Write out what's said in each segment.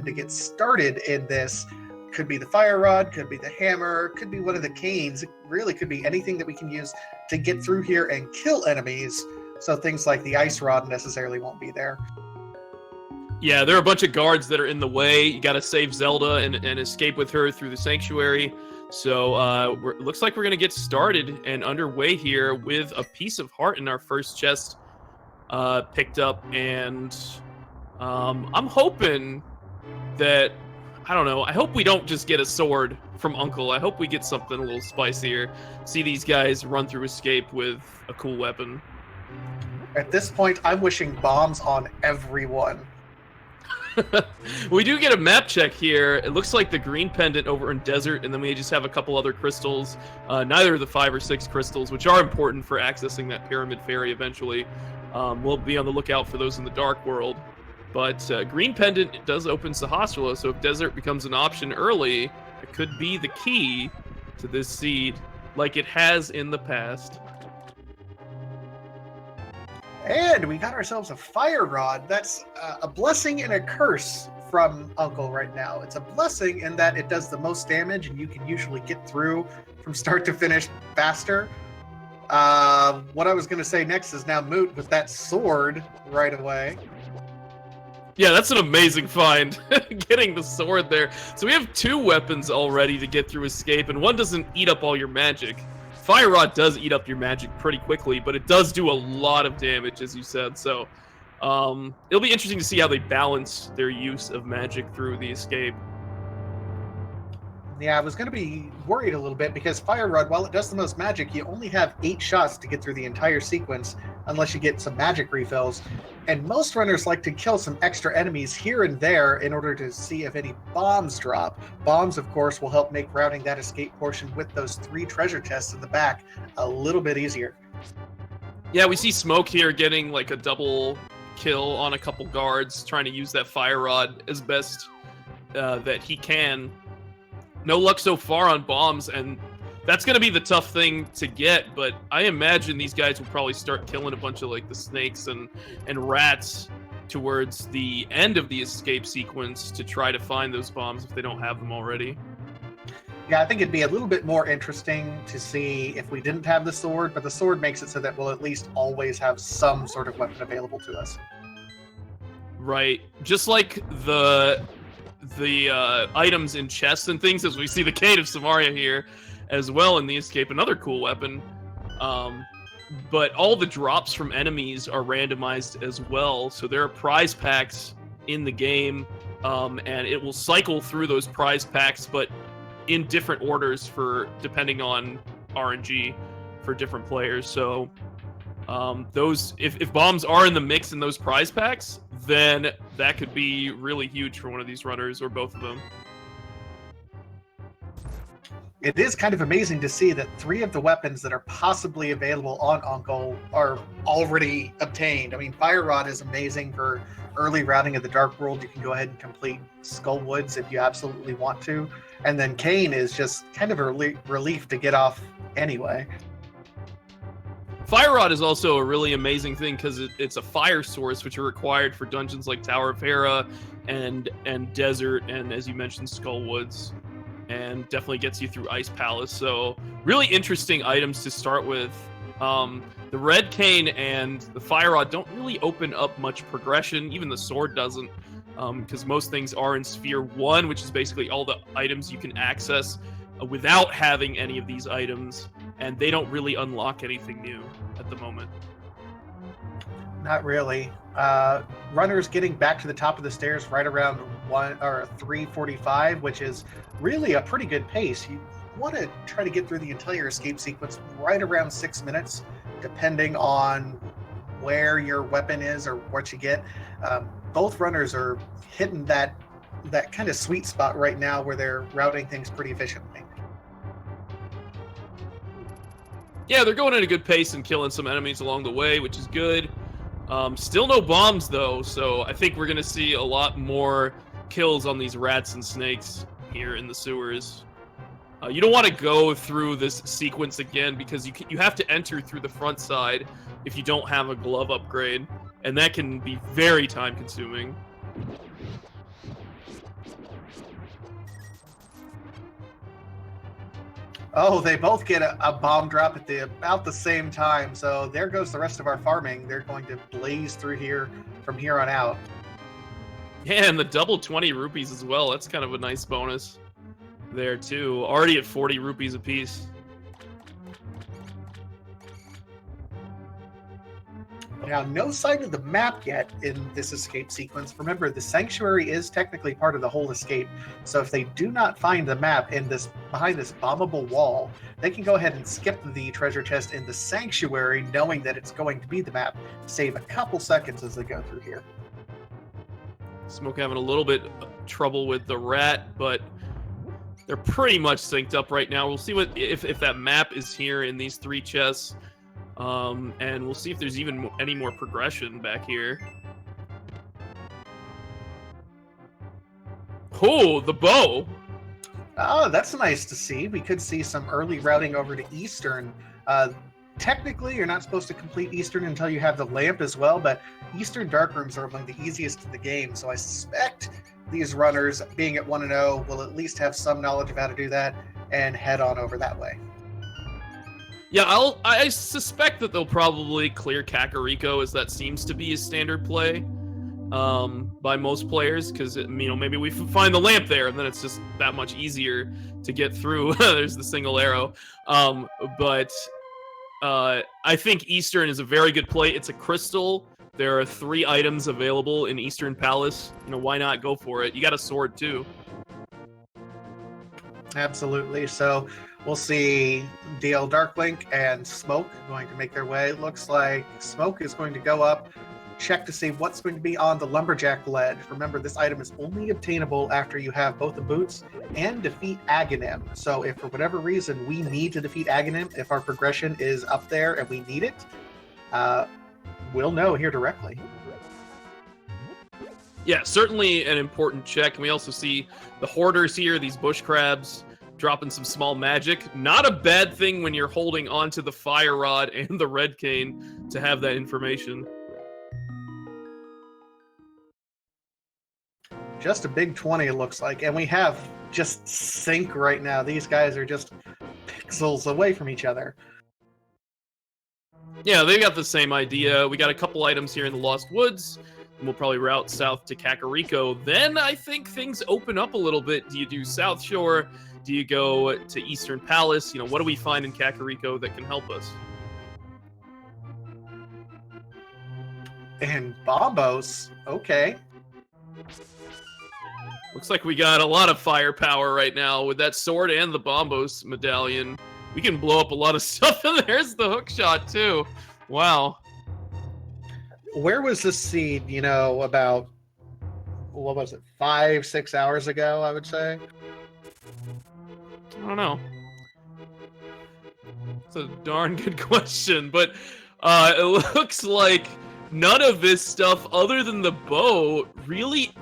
weapon to get started in this. Could be the fire rod, could be the hammer, could be one of the canes. It really could be anything that we can use to get through here and kill enemies. So things like the ice rod necessarily won't be there. Yeah, there are a bunch of guards that are in the way. You got to save Zelda and escape with her through the sanctuary. So it looks like we're going to get started and underway here with a piece of heart in our first chest picked up. And I'm hoping that, I don't know, I hope we don't just get a sword from Uncle. I hope we get something a little spicier. See these guys run through escape with a cool weapon. At this point, I'm wishing bombs on everyone. We do get a map check here. It looks like the green pendant over in Desert, and then we just have a couple other crystals. Neither of the 5 or 6 crystals, which are important for accessing that Pyramid Fairy eventually. We'll be on the lookout for those in the Dark World. But green pendant does open Sahasrahla, so if Desert becomes an option early, it could be the key to this seed, like it has in the past. And we got ourselves a fire rod. That's a blessing and a curse from Uncle right now. It's a blessing in that it does the most damage and you can usually get through from start to finish faster. What I was going to say next is now moot with that sword right away. Yeah, that's an amazing find, getting the sword there. So we have 2 weapons already to get through escape, and one doesn't eat up all your magic. Fire Rod does eat up your magic pretty quickly, but it does do a lot of damage, as you said. So it'll be interesting to see how they balance their use of magic through the escape. Yeah, I was going to be worried a little bit because Fire Rod, while it does the most magic, you only have 8 shots to get through the entire sequence unless you get some magic refills. And most runners like to kill some extra enemies here and there in order to see if any bombs drop. Bombs, of course, will help make routing that escape portion with those 3 treasure chests in the back a little bit easier. Yeah, we see Smoke here getting like a double kill on a couple guards, trying to use that Fire Rod as best that he can. No luck so far on bombs, and that's going to be the tough thing to get, but I imagine these guys will probably start killing a bunch of like the snakes and rats towards the end of the escape sequence to try to find those bombs if they don't have them already. Yeah, I think it'd be a little bit more interesting to see if we didn't have the sword, but the sword makes it so that we'll at least always have some sort of weapon available to us. Right. Just like the items in chests and things, as we see the Cave of Samaria here as well in the escape, another cool weapon. But all the drops from enemies are randomized as well, so there are prize packs in the game, and it will cycle through those prize packs, but in different orders for depending on RNG for different players. So those, if bombs are in the mix in those prize packs, then that could be really huge for one of these runners or both of them. It is kind of amazing to see that 3 of the weapons that are possibly available on Uncle are already obtained. I mean, Fire Rod is amazing for early routing of the Dark World. You can go ahead and complete Skull Woods if you absolutely want to. And then Cane is just kind of a relief to get off anyway. Fire Rod is also a really amazing thing because it's a fire source, which are required for dungeons like Tower of Hera and Desert, and as you mentioned, Skull Woods, and definitely gets you through Ice Palace. So really interesting items to start with. The Red Cane and the Fire Rod don't really open up much progression. Even the sword doesn't, because most things are in Sphere 1, which is basically all the items you can access without having any of these items, and they don't really unlock anything new at the moment. Not really. Runners getting back to the top of the stairs right around 3:45, which is really a pretty good pace. You want to try to get through the entire escape sequence right around 6 minutes, depending on where your weapon is or what you get. Both runners are hitting that kind of sweet spot right now where they're routing things pretty efficiently. Yeah, they're going at a good pace and killing some enemies along the way, which is good. Still no bombs, though, so I think we're going to see a lot more kills on these rats and snakes here in the sewers. You don't want to go through this sequence again because you have to enter through the front side if you don't have a glove upgrade, and that can be very time-consuming. Oh, they both get a bomb drop at about the same time. So there goes the rest of our farming. They're going to blaze through here from here on out. Yeah, and the double 20 rupees as well. That's kind of a nice bonus there, too. Already at 40 rupees apiece. Now, no sign of the map yet in this escape sequence. Remember, the sanctuary is technically part of the whole escape. So if they do not find the map in this behind this bombable wall, they can go ahead and skip the treasure chest in the sanctuary, knowing that it's going to be the map. Save a couple seconds as they go through here. Smoke having a little bit of trouble with the rat, but they're pretty much synced up right now. We'll see what if that map is here in these 3 chests. And we'll see if there's even any more progression back here. Oh, the bow! Oh, that's nice to see. We could see some early routing over to Eastern. Technically, you're not supposed to complete Eastern until you have the lamp as well, but Eastern Dark Rooms are among the easiest in the game, so I suspect these runners, being at 1-0, will at least have some knowledge of how to do that and head on over that way. Yeah, I suspect that they'll probably clear Kakariko, as that seems to be a standard play by most players, because maybe we find the lamp there, and then it's just that much easier to get through. There's the single arrow, but I think Eastern is a very good play. It's a crystal. There are 3 items available in Eastern Palace. Why not go for it? You got a sword too. Absolutely. So we'll see DLDarkLink and Smoke going to make their way. It looks like Smoke is going to go up, check to see what's going to be on the Lumberjack ledge. Remember, this item is only obtainable after you have both the boots and defeat Aghanim. So if for whatever reason we need to defeat Aghanim, if our progression is up there and we need it, we'll know here directly. Yeah, certainly an important check. And we also see the hoarders here, these bush crabs, dropping some small magic. Not a bad thing when you're holding onto the fire rod and the red cane to have that information. Just a big 20, it looks like. And we have just sync right now. These guys are just pixels away from each other. Yeah, they've got the same idea. We got a couple items here in the Lost Woods. We'll probably route south to Kakariko. Then I think things open up a little bit. Do you do South Shore? Do you go to Eastern Palace? What do we find in Kakariko that can help us? And Bombos, okay. Looks like we got a lot of firepower right now with that sword and the Bombos medallion. We can blow up a lot of stuff, and there's the hook shot too. Wow. Where was this seed, about, what was it, 5-6 hours ago, I would say? I don't know. It's a darn good question, but it looks like none of this stuff, other than the bow, really,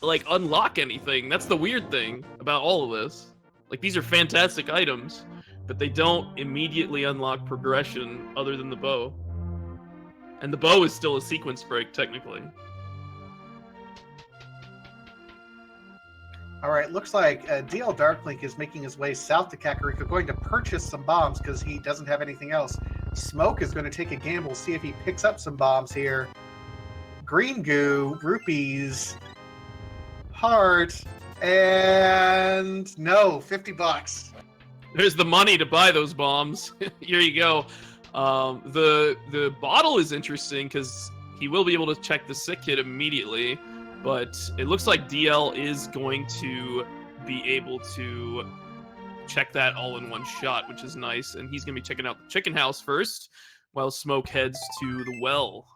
unlock anything. That's the weird thing about all of this. These are fantastic items, but they don't immediately unlock progression other than the bow. And the bow is still a sequence break, technically. All right, looks like DLDarkLink is making his way south to Kakariko, going to purchase some bombs because he doesn't have anything else. Smoke is going to take a gamble, see if he picks up some bombs here. Green goo, rupees, heart, and no, $50. There's the money to buy those bombs. Here you go. The bottle is interesting because he will be able to check the sick kit immediately, but it looks like DL is going to be able to check that all in one shot, which is nice, and he's going to be checking out the chicken house first while Smoke heads to the well.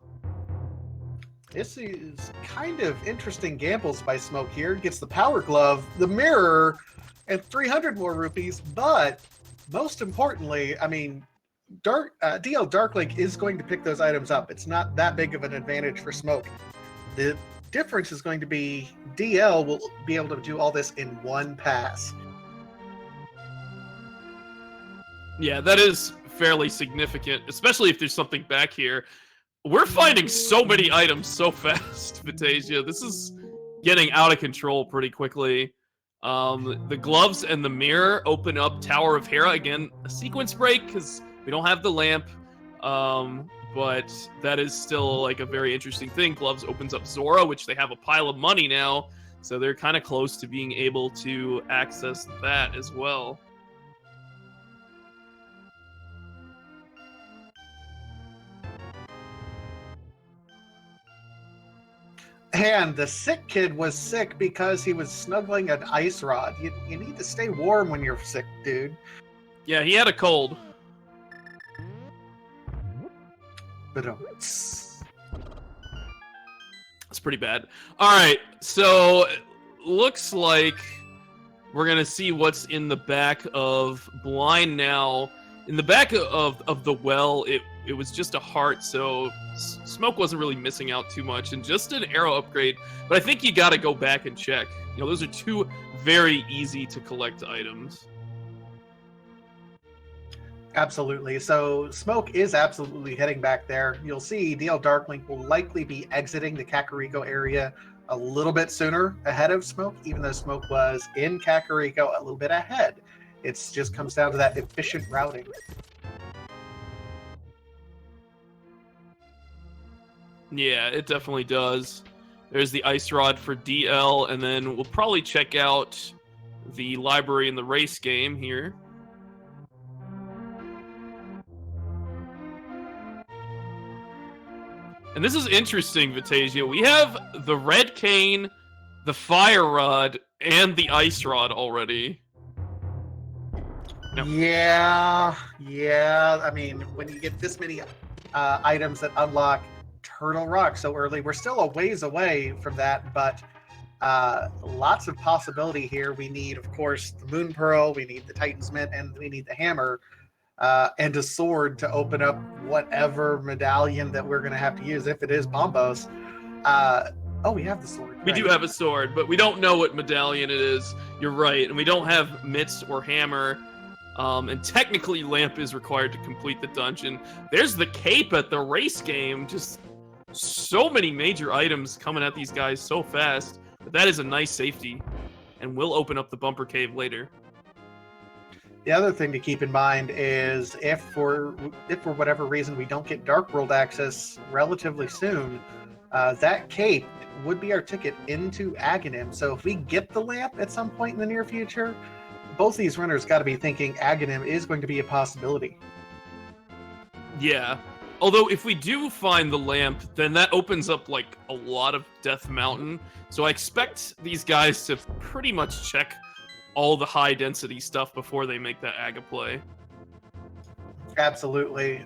This is kind of interesting gambles by Smoke here. Gets the power glove, the mirror, and 300 more rupees, but most importantly, DLDarkLink is going to pick those items up. It's not that big of an advantage for Smoke. The difference is going to be DL will be able to do all this in one pass. Yeah, that is fairly significant, especially if there's something back here. We're finding so many items so fast, Vitasia. This is getting out of control pretty quickly. The gloves and the mirror open up Tower of Hera. Again, a sequence break because we don't have the lamp. But that is still like a very interesting thing. Gloves opens up Zora, which they have a pile of money now. So they're kind of close to being able to access that as well. And the sick kid was sick because he was snuggling an ice rod. You need to stay warm when you're sick, dude. Yeah, he had a cold. But That's pretty bad. All right, so looks like we're gonna see what's in the back of Blind now. In the back of the well, it was just a heart, so Smoke wasn't really missing out too much, and just an arrow upgrade. But I think you got to go back and check. You know, those are two very easy to collect items. Absolutely. So Smoke is absolutely heading back there. You'll see DLDarkLink will likely be exiting the Kakariko area a little bit sooner ahead of Smoke, even though Smoke was in Kakariko a little bit ahead. It just comes down to that efficient routing. Yeah, it definitely does. There's the ice rod for DL, and then we'll probably check out the library in the race game here. And this is interesting, Vitasia. We have the red cane, the fire rod, and the ice rod already. No. Yeah. I mean, when you get this many items that unlock Turtle Rock so early, we're still a ways away from that, but lots of possibility here. We need, of course, the Moon Pearl, we need the Titan's Mint, and we need the hammer, and a sword to open up whatever medallion that we're going to have to use, if it is Bombos. Oh, we have the sword. We do have a sword, but we don't know what medallion it is. You're right, and we don't have mitts or hammer. And technically, lamp is required to complete the dungeon. There's the cape at the race game. Just so many major items coming at these guys so fast. But that is a nice safety, and we'll open up the bumper cave later. The other thing to keep in mind is if for whatever reason we don't get Dark World access relatively soon, that cape would be our ticket into Aghanim. So if we get the lamp at some point in the near future, both these runners got to be thinking Aghanim is going to be a possibility. Yeah. Although if we do find the lamp, then that opens up like a lot of Death Mountain. So I expect these guys to pretty much check all the high density stuff before they make that Aga play. Absolutely.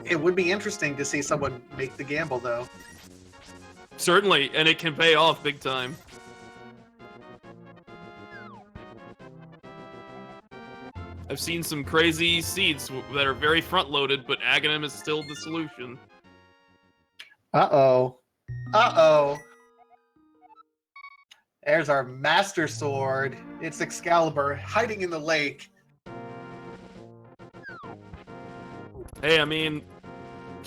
It would be interesting to see someone make the gamble, though. Certainly, and it can pay off big time. I've seen some crazy seeds that are very front-loaded, but Aghanim is still the solution. Uh-oh. There's our Master Sword. It's Excalibur, hiding in the lake. Hey, I mean,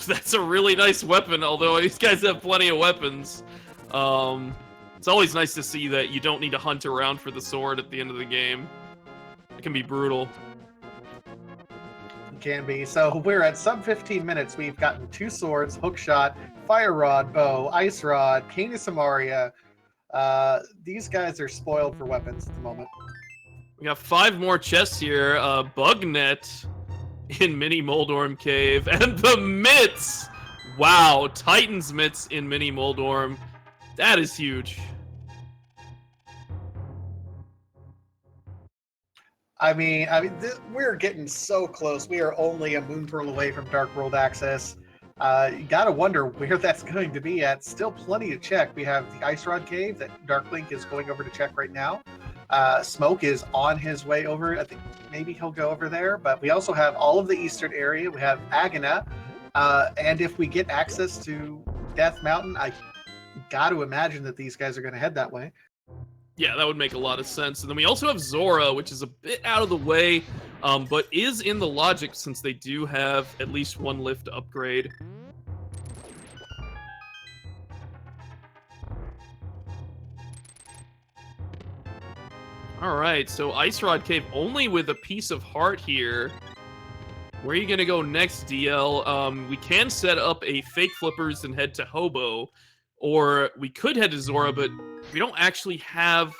that's a really nice weapon, although these guys have plenty of weapons. It's always nice to see that you don't need to hunt around for the sword at the end of the game. It can be brutal. Can be. So we're at sub 15 minutes. We've gotten 2 swords, hookshot, fire rod, bow, ice rod, cane of Samaria. These guys are spoiled for weapons at the moment. We got 5 more chests here. Bug net in Mini Moldorm Cave, and the mitts. Wow, Titan's mitts in Mini Moldorm. That is huge. I mean, we're getting so close. We are only a moon pearl away from Dark World access. You gotta wonder where that's going to be at. Still plenty to check. We have the Ice Rod Cave that DarkLink is going over to check right now. Smoke is on his way over. I think maybe he'll go over there. But we also have all of the eastern area. We have Agana. And if we get access to Death Mountain, I got to imagine that these guys are going to head that way. Yeah, that would make a lot of sense. And then we also have Zora, which is a bit out of the way, but is in the logic since they do have at least 1 lift upgrade. All right, so Ice Rod Cave only with a piece of heart here. Where are you gonna go next, DL? We can set up a fake flippers and head to Hobo, or we could head to Zora, but we don't actually have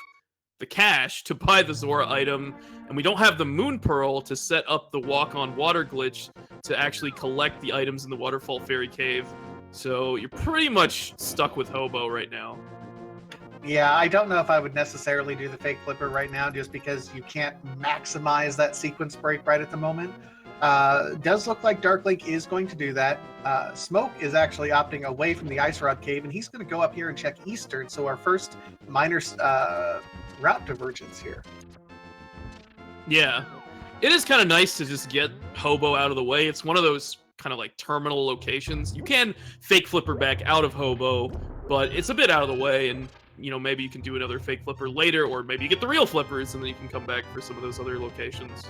the cash to buy the Zora item, and we don't have the Moon Pearl to set up the walk-on water glitch to actually collect the items in the Waterfall Fairy Cave. So you're pretty much stuck with Hobo right now. Yeah, I don't know if I would necessarily do the fake flipper right now, just because you can't maximize that sequence break right at the moment. Does look like DarkLink is going to do that. Smoke is actually opting away from the Ice Rod Cave, and he's going to go up here and check Eastern. So our first minor route divergence here. Yeah, it is kind of nice to just get Hobo out of the way. It's one of those kind of like terminal locations. You can fake flipper back out of Hobo, but it's a bit out of the way, and you know, maybe you can do another fake flipper later, or maybe you get the real flippers and then you can come back for some of those other locations.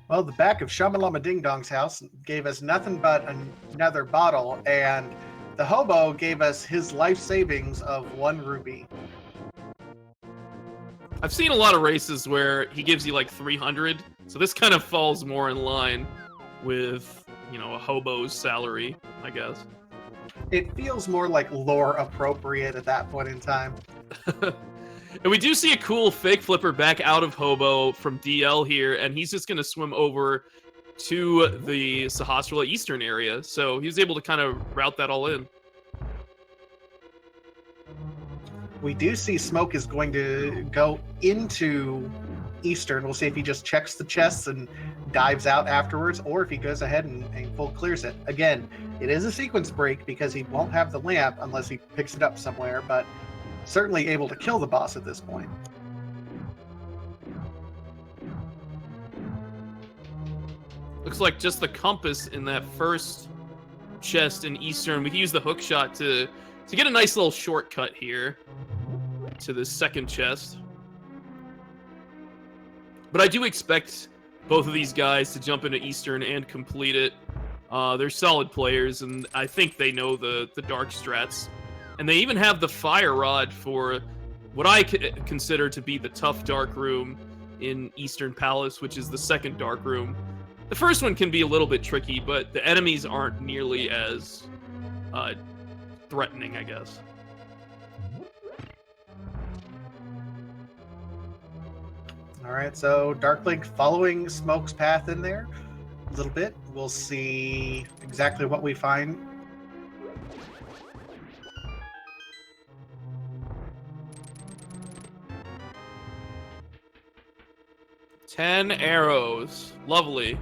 Well, the back of Shamalama Ding Dong's house gave us nothing but another bottle, and the hobo gave us his life savings of 1 rupee. I've seen a lot of races where he gives you like 300, so this kind of falls more in line with, you know, a hobo's salary, I guess. It feels more like lore appropriate at that point in time. And we do see a cool fake flipper back out of Hobo from DL here, and he's just going to swim over to the Sahasrara Eastern area. So he was able to kind of route that all in. We do see Smoke is going to go into Eastern. We'll see if he just checks the chests and dives out afterwards, or if he goes ahead and full clears it. Again, it is a sequence break because he won't have the lamp unless he picks it up somewhere, but certainly able to kill the boss at this point. Looks like just the compass in that first chest in Eastern. We can use the hook shot to get a nice little shortcut here to the second chest. But I do expect both of these guys to jump into Eastern and complete it. They're solid players, and I think they know the dark strats. And they even have the fire rod for what I consider to be the tough dark room in Eastern Palace, which is the second dark room. The first one can be a little bit tricky, but the enemies aren't nearly as threatening, I guess. All right, so DarkLink following Smoke's path in there a little bit. We'll see exactly what we find. Ten arrows. Lovely.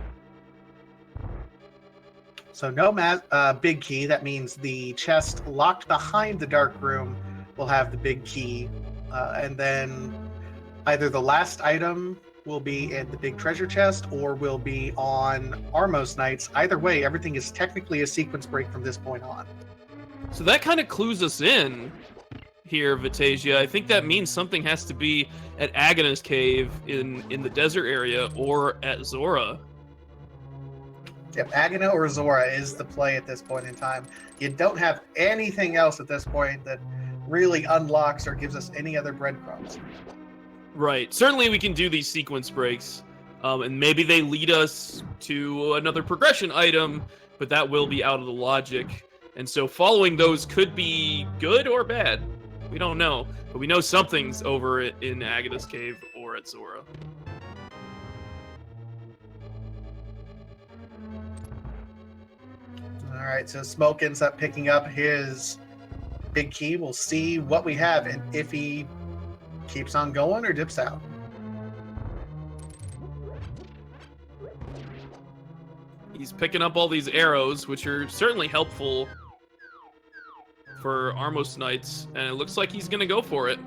So no big key. That means the chest locked behind the dark room will have the big key. And then either the last item will be in the big treasure chest or will be on Armos Knights. Either way, everything is technically a sequence break from this point on. So that kind of clues us in here, Vitasia. I think that means something has to be at Agana's cave in the desert area or at Zora. Yep, Agana or Zora is the play at this point in time. You don't have anything else at this point that really unlocks or gives us any other breadcrumbs. Right. Certainly we can do these sequence breaks, and maybe they lead us to another progression item, but that will be out of the logic. And so following those could be good or bad. We don't know, but we know something's over in Agana's cave or at Zora. All right, so Smoke ends up picking up his big key. We'll see what we have and if he keeps on going or dips out. He's picking up all these arrows, which are certainly helpful for Armos Knights, and it looks like he's going to go for it.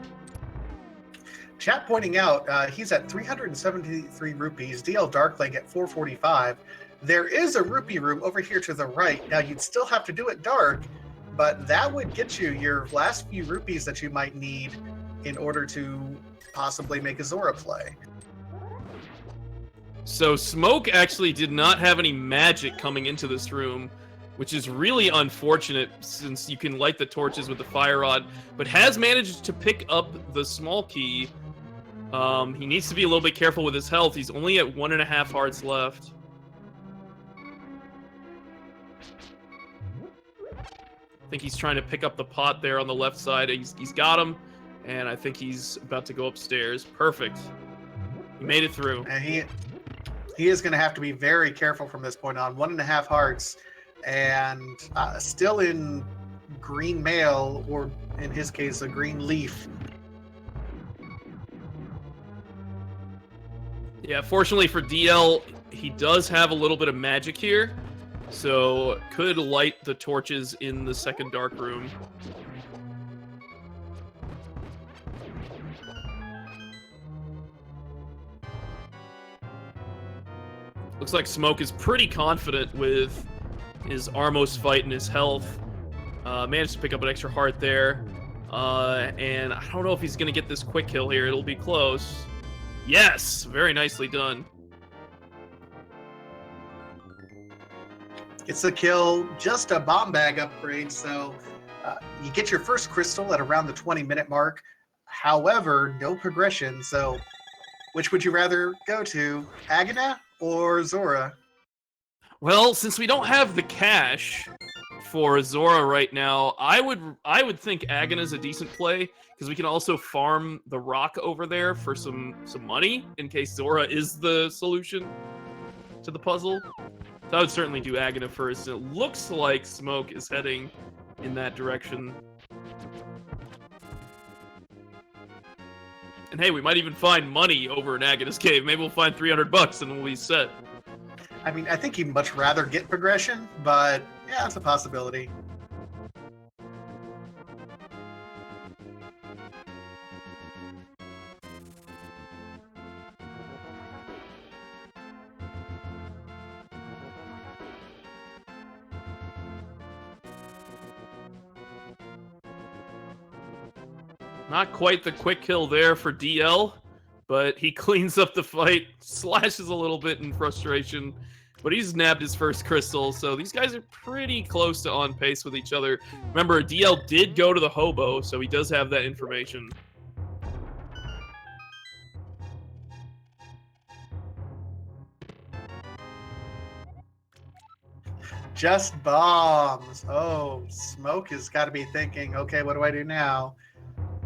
Chat pointing out he's at 373 rupees, DLDarkLink at 445. There is a rupee room over here to the right. Now, you'd still have to do it dark, but that would get you your last few rupees that you might need in order to possibly make a Zora play. So Smoke actually did not have any magic coming into this room, which is really unfortunate since you can light the torches with the fire rod, but has managed to pick up the small key. He needs to be a little bit careful with his health. He's only at 1.5 hearts left. I think he's trying to pick up the pot there on the left side. He's got him, and I think he's about to go upstairs. Perfect. He made it through. And he is going to have to be very careful from this point on. 1.5 hearts, and still in green mail, or in his case, a green leaf. Yeah, fortunately for DL, he does have a little bit of magic here, so could light the torches in the second dark room. Looks like Smoke is pretty confident with his Armos fight and his health. Managed to pick up an extra heart there. And I don't know if he's going to get this quick kill here. It'll be close. Yes! Very nicely done. It's a kill, just a bomb bag upgrade, so you get your first crystal at around the 20-minute mark. However, no progression, so which would you rather go to, Agana or Zora? Well, since we don't have the cash for Zora right now, I would think Agana's a decent play, because we can also farm the rock over there for some money in case Zora is the solution to the puzzle. So I would certainly do Agana first. It looks like Smoke is heading in that direction. And hey, we might even find money over in Agana's cave. Maybe we'll find $300 and we'll be set. I mean, I think he'd much rather get progression, but yeah, it's a possibility. Not quite the quick kill there for DL, but he cleans up the fight, slashes a little bit in frustration, but he's nabbed his first crystal, so these guys are pretty close to on pace with each other. Remember, DL did go to the hobo, so he does have that information. Just bombs. Oh, Smoke has got to be thinking, okay, what do I do now?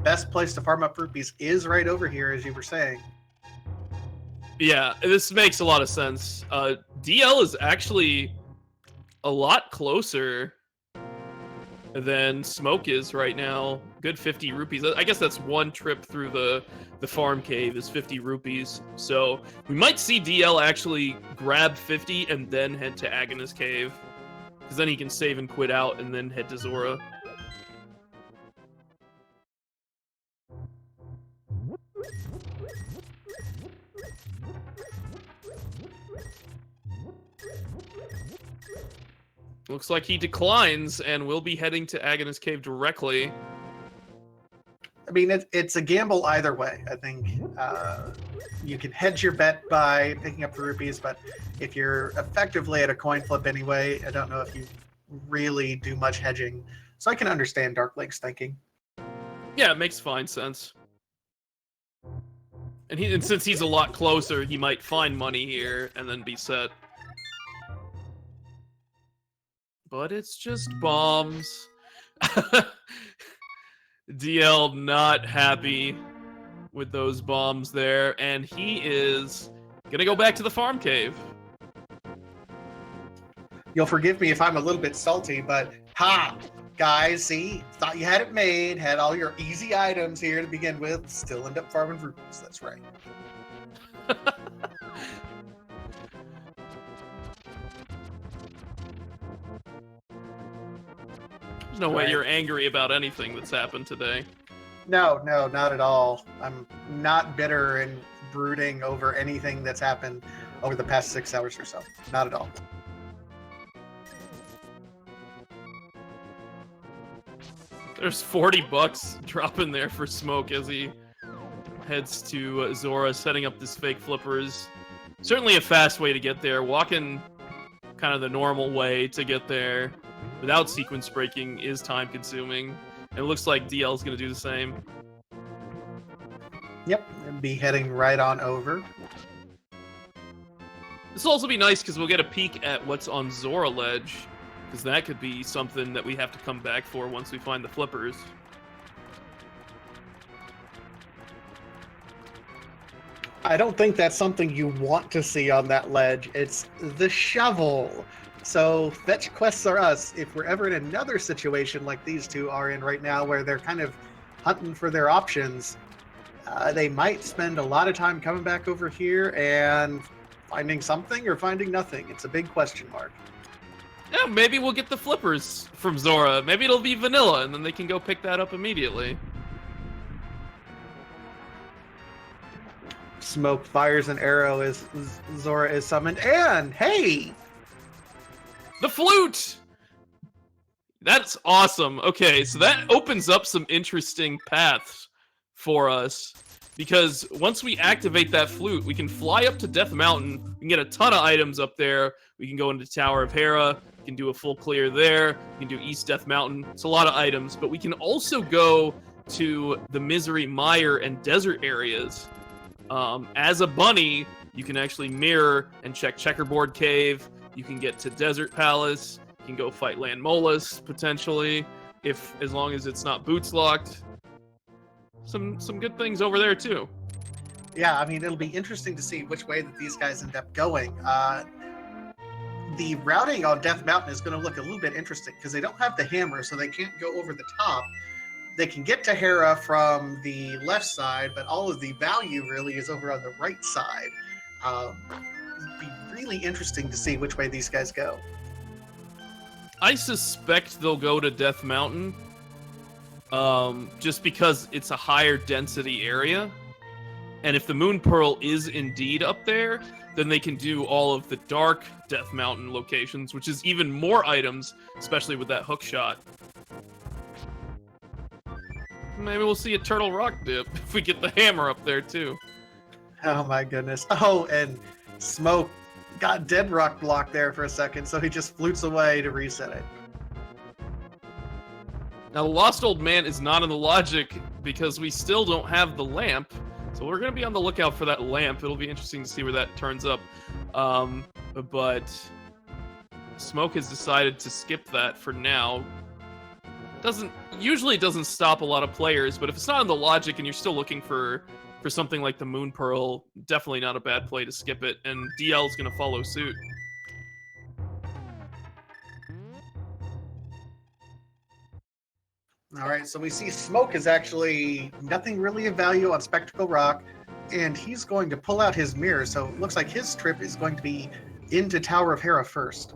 Best place to farm up rupees is right over here, as you were saying. Yeah, this makes a lot of sense. DL is actually a lot closer than Smoke is right now. Good 50 rupees. I guess that's one trip through the farm cave is 50 rupees. So we might see DL actually grab 50 and then head to Agana's cave, because then he can save and quit out and then head to Zora. Looks like he declines, and we'll be heading to Agana's cave directly. I mean, it's a gamble either way. I think you can hedge your bet by picking up the rupees, but if you're effectively at a coin flip anyway, I don't know if you really do much hedging. So I can understand DarkLink's thinking. Yeah, it makes fine sense. And since he's a lot closer, he might find money here and then be set. But it's just bombs. DL not happy with those bombs there, and he is gonna go back to the farm cave. You'll forgive me if I'm a little bit salty, but guys, see, thought you had it made, had all your easy items here to begin with, still end up farming rupees. That's right. There's no way you're angry about anything that's happened today. No, not at all. I'm not bitter and brooding over anything that's happened over the past 6 hours or so. Not at all. There's $40 dropping there for Smoke as he heads to Zora, setting up this fake flippers. Certainly a fast way to get there. Walking kind of the normal way to get there. without sequence breaking is time consuming. And it looks like DL is going to do the same. Yep, and be heading right on over. This will also be nice because we'll get a peek at what's on Zora Ledge, because that could be something that we have to come back for once we find the flippers. I don't think that's something you want to see on that ledge. It's the shovel. So fetch quests are us. If we're ever in another situation like these two are in right now, where they're kind of hunting for their options, they might spend a lot of time coming back over here and finding something or finding nothing. It's a big question mark. Yeah, maybe we'll get the flippers from Zora. Maybe it'll be vanilla, and then they can go pick that up immediately. Smoke fires an arrow as Zora is summoned. And, hey! The flute! That's awesome. Okay, so that opens up some interesting paths for us. Because once we activate that flute, we can fly up to Death Mountain. We can get a ton of items up there. We can go into Tower of Hera. We can do a full clear there. We can do East Death Mountain. It's a lot of items. But we can also go to the Misery Mire and desert areas. As a bunny, you can actually mirror and check Checkerboard Cave. You can get to Desert Palace. You can go fight Land Molus, potentially, as long as it's not boots locked. Some good things over there too. Yeah, I mean, it'll be interesting to see which way that these guys end up going. The routing on Death Mountain is going to look a little bit interesting because they don't have the hammer, so they can't go over the top. They can get to Hera from the left side, but all of the value really is over on the right side. It'd be really interesting to see which way these guys go. I suspect they'll go to Death Mountain. Just because it's a higher density area. And if the Moon Pearl is indeed up there, then they can do all of the dark Death Mountain locations, which is even more items, especially with that hook shot. Maybe we'll see a Turtle Rock dip if we get the hammer up there too. Oh my goodness. Oh, and Smoke got Dead Rock blocked there for a second, so he just flutes away to reset it. Now, the Lost Old Man is not in the logic because we still don't have the lamp. So we're going to be on the lookout for that lamp. It'll be interesting to see where that turns up. But Smoke has decided to skip that for now. Usually it doesn't stop a lot of players, but if it's not in the logic and you're still looking for something like the Moon Pearl, definitely not a bad play to skip it. And DL is going to follow suit. All right, so we see Smoke is actually nothing really of value on Spectacle Rock, and he's going to pull out his mirror, so it looks like his trip is going to be into Tower of Hera first.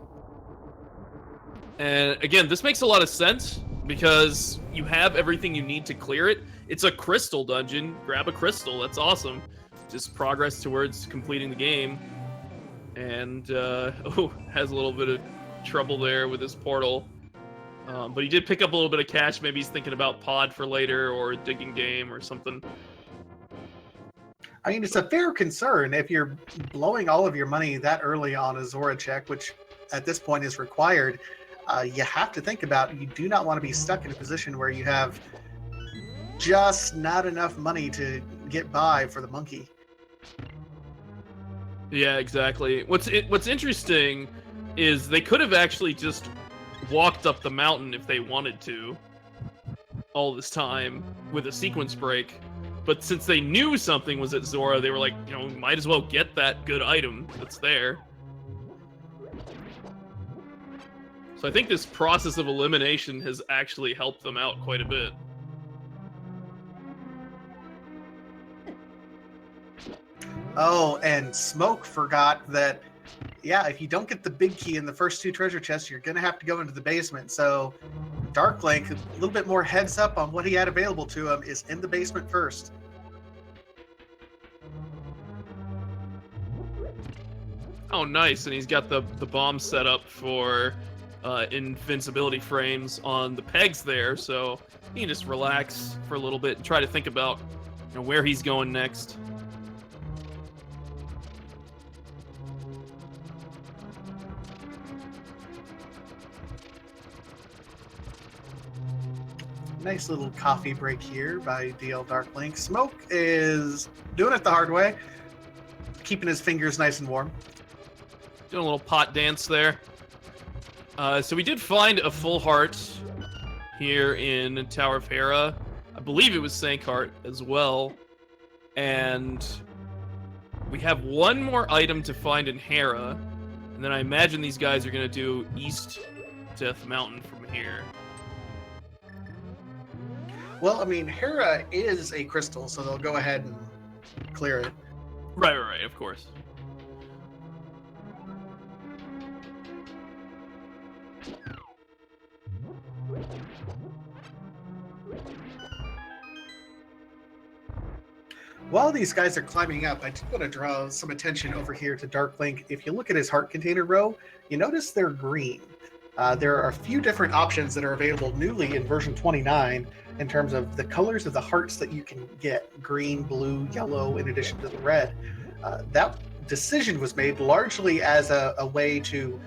And again, this makes a lot of sense because you have everything you need to clear it. It's a crystal dungeon. Grab a crystal. That's awesome. Just progress towards completing the game. And, has a little bit of trouble there with his portal. But he did pick up a little bit of cash. Maybe he's thinking about pod for later or a digging game or something. I mean, it's a fair concern if you're blowing all of your money that early on a Zora check, which at this point is required. You have to think about, you do not want to be stuck in a position where you have just not enough money to get by for the monkey. Yeah, exactly. What's interesting is they could have actually just walked up the mountain if they wanted to all this time with a sequence break. But since they knew something was at Zora, they were like, might as well get that good item that's there. So I think this process of elimination has actually helped them out quite a bit. Oh, and Smoke forgot that, yeah, if you don't get the big key in the first two treasure chests, you're going to have to go into the basement. So DarkLink, a little bit more heads up on what he had available to him, is in the basement first. Oh, nice. And he's got the bomb set up for invincibility frames on the pegs there. So he can just relax for a little bit and try to think about where he's going next. Nice little coffee break here by DLDarkLink. Smoke is doing it the hard way, keeping his fingers nice and warm. Doing a little pot dance there. So we did find a full heart here in Tower of Hera. I believe it was Sankheart as well. And we have one more item to find in Hera. And then I imagine these guys are going to do East Death Mountain from here. Well, I mean, Hera is a crystal, so they'll go ahead and clear it. Right, of course. While these guys are climbing up, I do want to draw some attention over here to DarkLink. If you look at his heart container row, you notice they're green. There are a few different options that are available newly in version 29 in terms of the colors of the hearts that you can get: green, blue, yellow, in addition to the red. That decision was made largely as a way to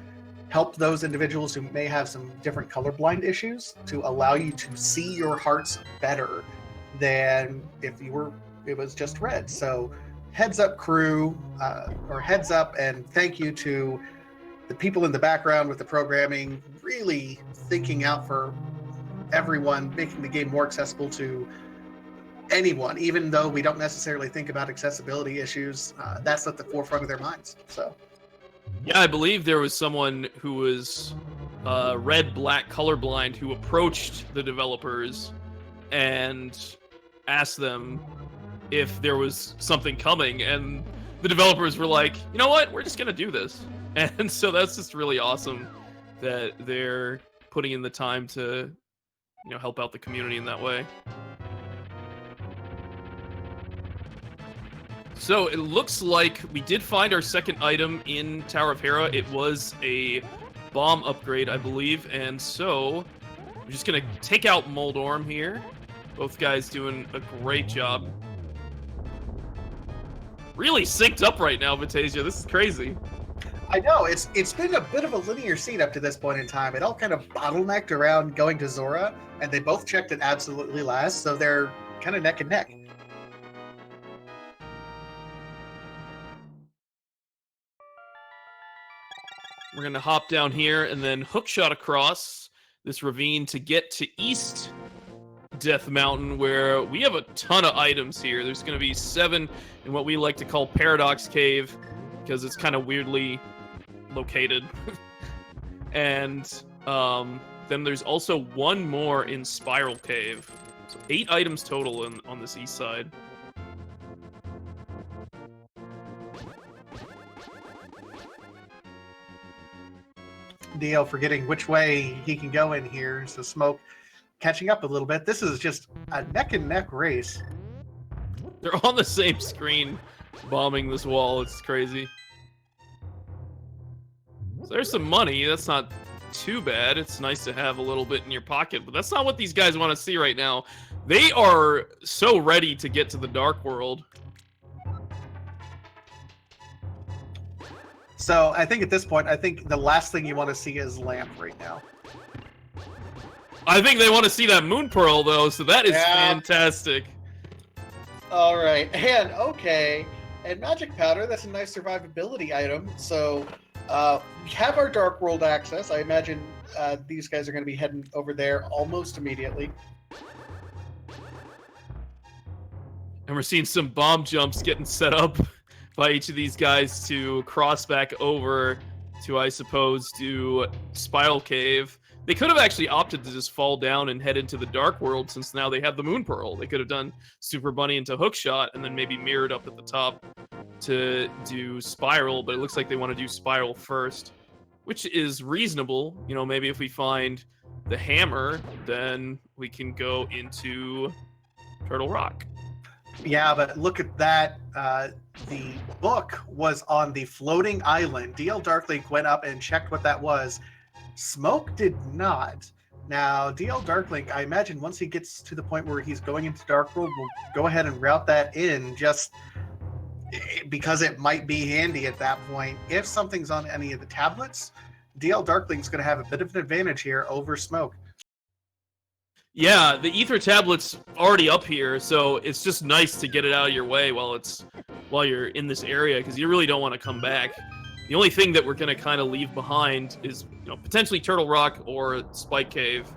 help those individuals who may have some different colorblind issues, to allow you to see your hearts better than if it was just red. So heads up, crew, or heads up, and thank you to the people in the background with the programming, really thinking out for everyone, making the game more accessible to anyone, even though we don't necessarily think about accessibility issues. That's at the forefront of their minds. So yeah, I believe there was someone who was red-black colorblind who approached the developers and asked them if there was something coming, and the developers were like, you know what, we're just gonna do this. And so that's just really awesome that they're putting in the time to, you know, help out the community in that way. So it looks like we did find our second item in Tower of Hera. It was a bomb upgrade, I believe, and so we're just gonna take out Moldorm here. Both guys doing a great job. Really synced up right now, Vatasia. This is crazy. I know, it's been a bit of a linear scene up to this point in time. It all kind of bottlenecked around going to Zora, and they both checked it absolutely last, so they're kind of neck and neck. We're gonna hop down here and then hookshot across this ravine to get to East Death Mountain, where we have a ton of items here. There's gonna be 7 in what we like to call Paradox Cave, because it's kind of weirdly located. And then there's also 1 more in Spiral Cave. So 8 items total on this east side. DL forgetting which way he can go in here, so Smoke catching up a little bit. This is just a neck and neck race. They're on the same screen bombing this wall. It's crazy. So there's some money. That's not too bad. It's nice to have a little bit in your pocket, but that's not what these guys want to see right now. They are so ready to get to the Dark World. So I think at this point, I think the last thing you want to see is Lamp right now. I think they want to see that Moon Pearl, though, so that is fantastic. All right, and okay, and Magic Powder, that's a nice survivability item. So we have our Dark World access. I imagine these guys are going to be heading over there almost immediately. And we're seeing some bomb jumps getting set up by each of these guys to cross back over to, I suppose, do Spiral Cave. They could have actually opted to just fall down and head into the Dark World, since now they have the Moon Pearl. They could have done Super Bunny into Hookshot and then maybe mirrored up at the top to do Spiral, but it looks like they want to do Spiral first, which is reasonable. You know, maybe if we find the hammer, then we can go into Turtle Rock. Yeah, but look at that. The book was on the floating island. DLDarkLink went up and checked what that was. Smoke did not. Now, DLDarkLink, I imagine once he gets to the point where he's going into Dark World, we'll go ahead and route that in, just because it might be handy at that point. If something's on any of the tablets, DLDarkLink's going to have a bit of an advantage here over Smoke. Yeah, the ether tablet's already up here, so it's just nice to get it out of your way while you're in this area, because you really don't want to come back. The only thing that we're gonna kind of leave behind is, potentially Turtle Rock or Spike Cave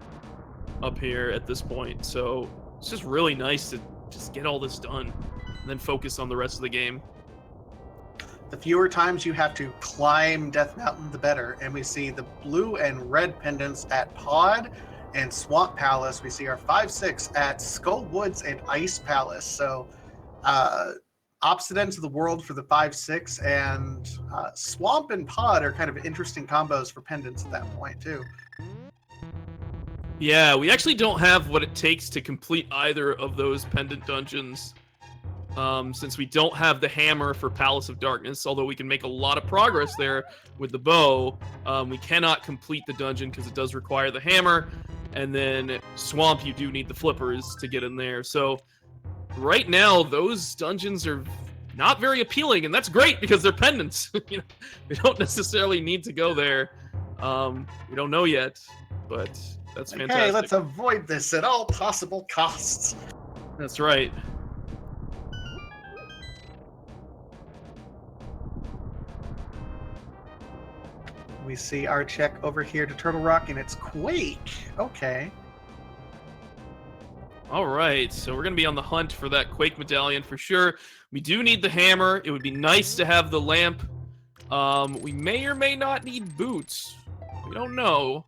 up here at this point. So it's just really nice to just get all this done and then focus on the rest of the game. The fewer times you have to climb Death Mountain, the better. And we see the blue and red pendants at Pod and Swamp Palace. We see our 5-6 at Skull Woods and Ice Palace. So opposite ends of the world for the 5-6, and Swamp and Pod are kind of interesting combos for pendants at that point too. Yeah, we actually don't have what it takes to complete either of those pendant dungeons, since we don't have the hammer for Palace of Darkness. Although we can make a lot of progress there with the bow, we cannot complete the dungeon because it does require the hammer. And then Swamp, you do need the flippers to get in there. So right now, those dungeons are not very appealing, and that's great because they're pendants. We don't necessarily need to go there. We don't know yet, but that's fantastic. Hey, let's avoid this at all possible costs. That's right. We see our check over here to Turtle Rock, and it's Quake. Okay. All right, so we're going to be on the hunt for that Quake medallion for sure. We do need the hammer. It would be nice to have the lamp. We may or may not need boots. We don't know.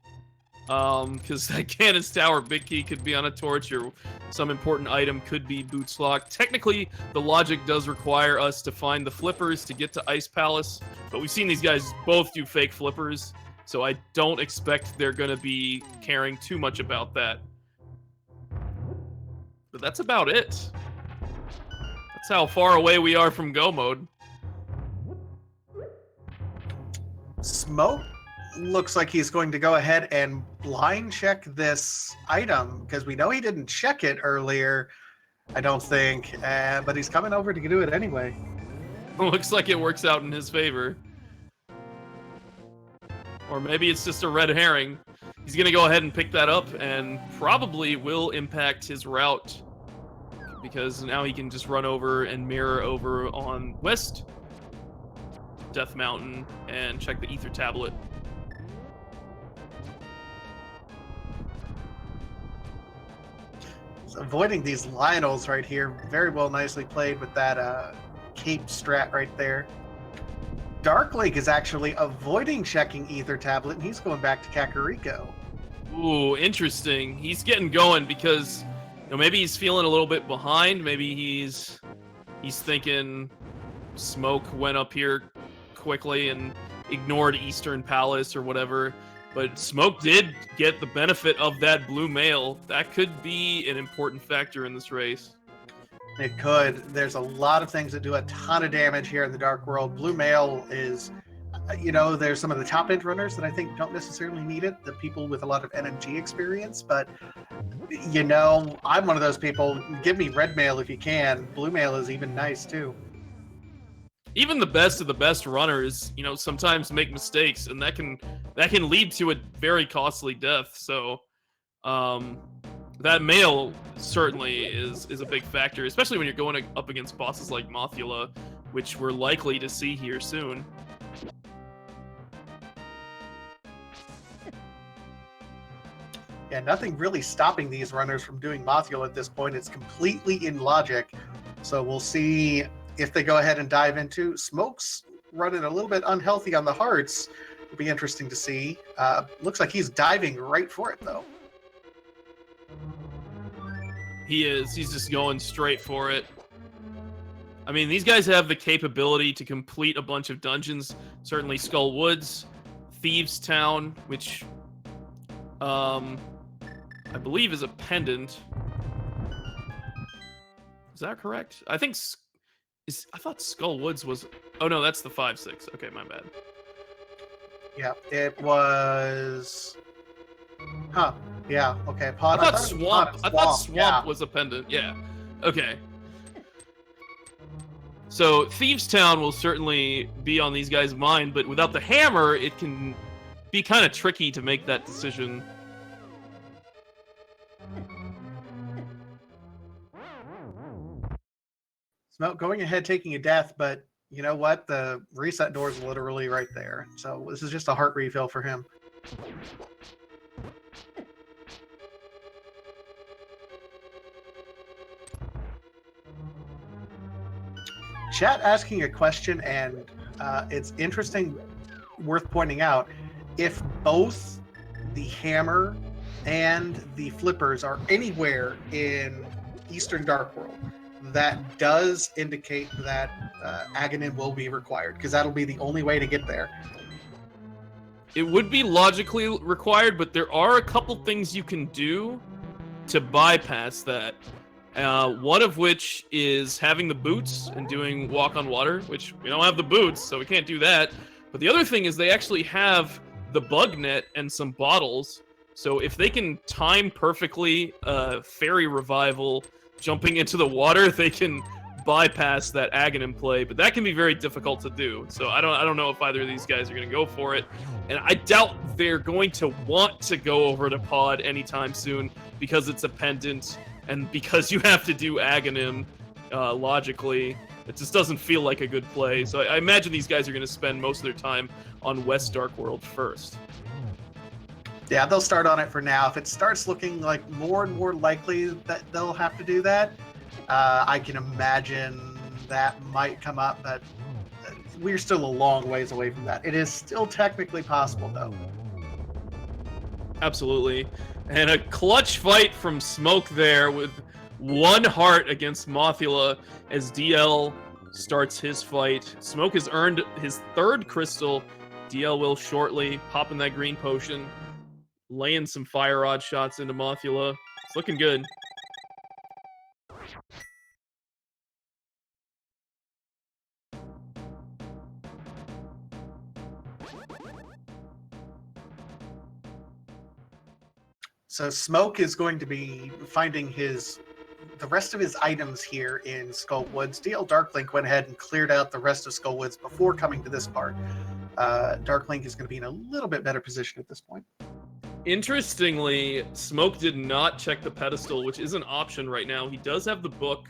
Because that Cannon's Tower Big Key could be on a torch, or some important item could be boots locked. Technically, the logic does require us to find the flippers to get to Ice Palace, but we've seen these guys both do fake flippers, so I don't expect they're going to be caring too much about that. But that's about it. That's how far away we are from go mode. Smoke looks like he's going to go ahead and blind check this item, because we know he didn't check it earlier, I don't think, but he's coming over to do it anyway. Looks like it works out in his favor. Or maybe it's just a red herring. He's going to go ahead and pick that up, and probably will impact his route, because now he can just run over and mirror over on West Death Mountain and check the ether tablet. Avoiding these Lionels right here. Very well, nicely played with that cape strat right there. DarkLink is actually avoiding checking ether tablet, and he's going back to Kakariko. Ooh, interesting. He's getting going because maybe he's feeling a little bit behind. Maybe he's thinking Smoke went up here quickly and ignored Eastern Palace or whatever. But Smoke did get the benefit of that blue mail. That could be an important factor in this race. It could. There's a lot of things that do a ton of damage here in the Dark World. Blue mail is, there's some of the top end runners that I think don't necessarily need it. The people with a lot of NMG experience. But, I'm one of those people. Give me red mail if you can. Blue mail is even nice too. Even the best of the best runners, sometimes make mistakes, and that can lead to a very costly death. So, that mail certainly is a big factor, especially when you're going up against bosses like Mothula, which we're likely to see here soon. Yeah, nothing really stopping these runners from doing Mothula at this point. It's completely in logic. So we'll see if they go ahead and dive into. Smoke's running a little bit unhealthy on the hearts. It'll be interesting to see. Looks like he's diving right for it, though. He is. He's just going straight for it. I mean, these guys have the capability to complete a bunch of dungeons. Certainly Skull Woods, Thieves Town, which I believe is a pendant. Is that correct? I think... I thought Skull Woods was... Oh, no, that's the 5-6. Okay, my bad. Yeah, it was... Huh. Yeah, okay. I thought Swamp was a pendant. Yeah. Okay. So, Thieves Town will certainly be on these guys' mind, but without the hammer, it can be kind of tricky to make that decision. Smoke going ahead, taking a death, but you know what? The reset door is literally right there. So this is just a heart refill for him. Chat asking a question, and it's interesting, worth pointing out, if both the hammer and the flippers are anywhere in Eastern Dark World, that does indicate that Aghanim will be required, because that'll be the only way to get there. It would be logically required, but there are a couple things you can do to bypass that. One of which is having the boots and doing walk on water, which we don't have the boots, so we can't do that. But the other thing is they actually have the bug net and some bottles. So if they can time perfectly fairy revival jumping into the water, they can bypass that Aghanim play. But that can be very difficult to do. So I don't know if either of these guys are going to go for it. And I doubt they're going to want to go over to Pod anytime soon because it's a pendant. And because you have to do Aghanim logically, it just doesn't feel like a good play. So I imagine these guys are going to spend most of their time on West Dark World first. Yeah, they'll start on it for now. If it starts looking like more and more likely that they'll have to do that, I can imagine that might come up, but we're still a long ways away from that. It is still technically possible, though. Absolutely. And a clutch fight from Smoke there with one heart against Mothula as DL starts his fight. Smoke has earned his third crystal. DL will shortly, popping that green potion, laying some fire rod shots into Mothula. It's looking good. So Smoke is going to be finding the rest of his items here in Skullwoods. DLDarkLink went ahead and cleared out the rest of Skullwoods before coming to this part. Darklink is going to be in a little bit better position at this point. Interestingly, Smoke did not check the pedestal, which is an option right now. He does have the book,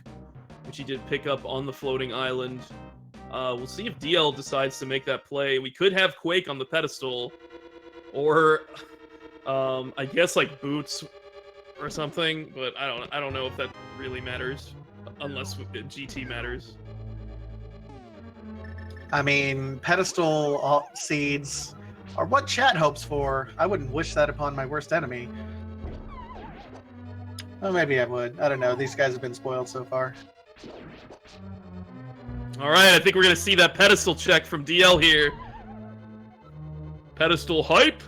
which he did pick up on the floating island. We'll see if DL decides to make that play. We could have Quake on the pedestal, or I guess like boots or something, but I don't know if that really matters, unless GT matters. I mean, pedestal seeds are what chat hopes for. I wouldn't wish that upon my worst enemy. Well, maybe I would. I don't know. These guys have been spoiled so far. All right, I think we're going to see that pedestal check from DL here. Pedestal hype.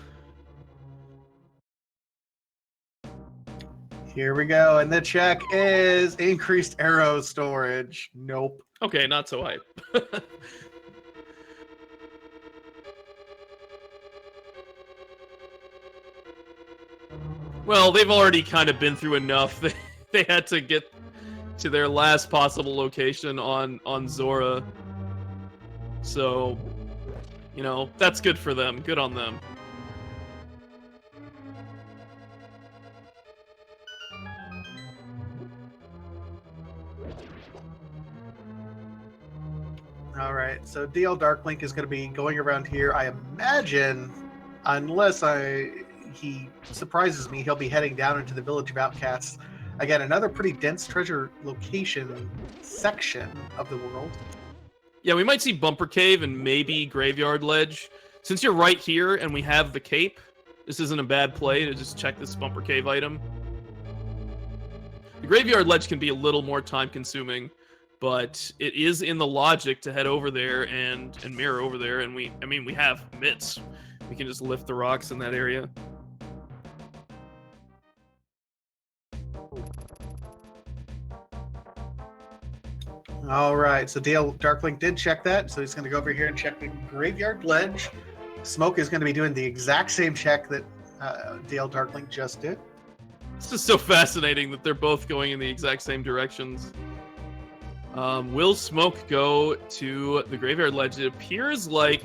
Here we go, and the check is increased arrow storage. Nope. Okay, not so hype. Well, they've already kind of been through enough. They had to get to their last possible location on Zora. So, you know, that's good for them. Good on them. All right, so DLDarkLink is going to be going around here. I imagine, unless he surprises me, he'll be heading down into the Village of Outcasts. Again, another pretty dense treasure location section of the world. Yeah, we might see Bumper Cave and maybe Graveyard Ledge. Since you're right here and we have the cape, this isn't a bad play to just check this Bumper Cave item. The Graveyard Ledge can be a little more time-consuming, but it is in the logic to head over there and mirror over there, and we have mitts. We can just lift the rocks in that area. All right, so DLDarkLink did check that, so he's going to go over here and check the Graveyard Ledge. Smoke is going to be doing the exact same check that DLDarkLink just did. It's just so fascinating that they're both going in the exact same directions. Will Smoke go to the Graveyard Ledge? It appears like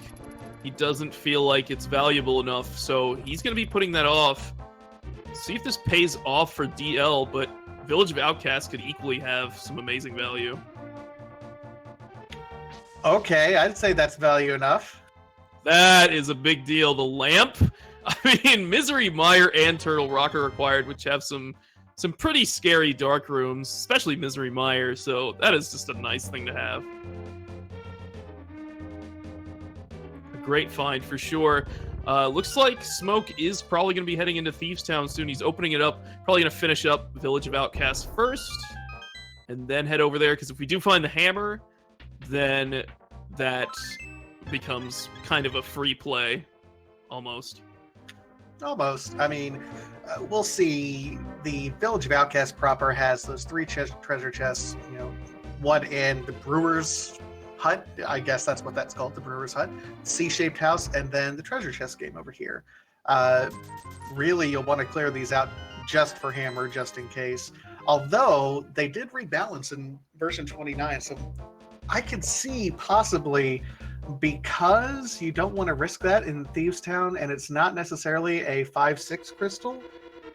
he doesn't feel like it's valuable enough, so he's going to be putting that off. See if this pays off for DL, but Village of Outcasts could equally have some amazing value. Okay, I'd say that's value enough. That is a big deal. The lamp. I mean, Misery Mire and Turtle Rock are required, which have some pretty scary dark rooms, especially Misery Mire. So that is just a nice thing to have. A great find for sure. Looks like Smoke is probably going to be heading into Thieves Town soon. He's opening it up. Probably going to finish up Village of Outcasts first, and then head over there. Because if we do find the hammer, then that becomes kind of a free play, almost. Almost. I mean, we'll see. The Village of Outcasts proper has those 3 treasure chests. You know, one in the Brewer's Hut. I guess that's what that's called, the Brewer's Hut. C-shaped house, and then the treasure chest game over here. Really, you'll want to clear these out just for Hammer, just in case. Although they did rebalance in version 29, so I could see possibly, because you don't want to risk that in Thieves Town, and it's not necessarily a 5-6 crystal,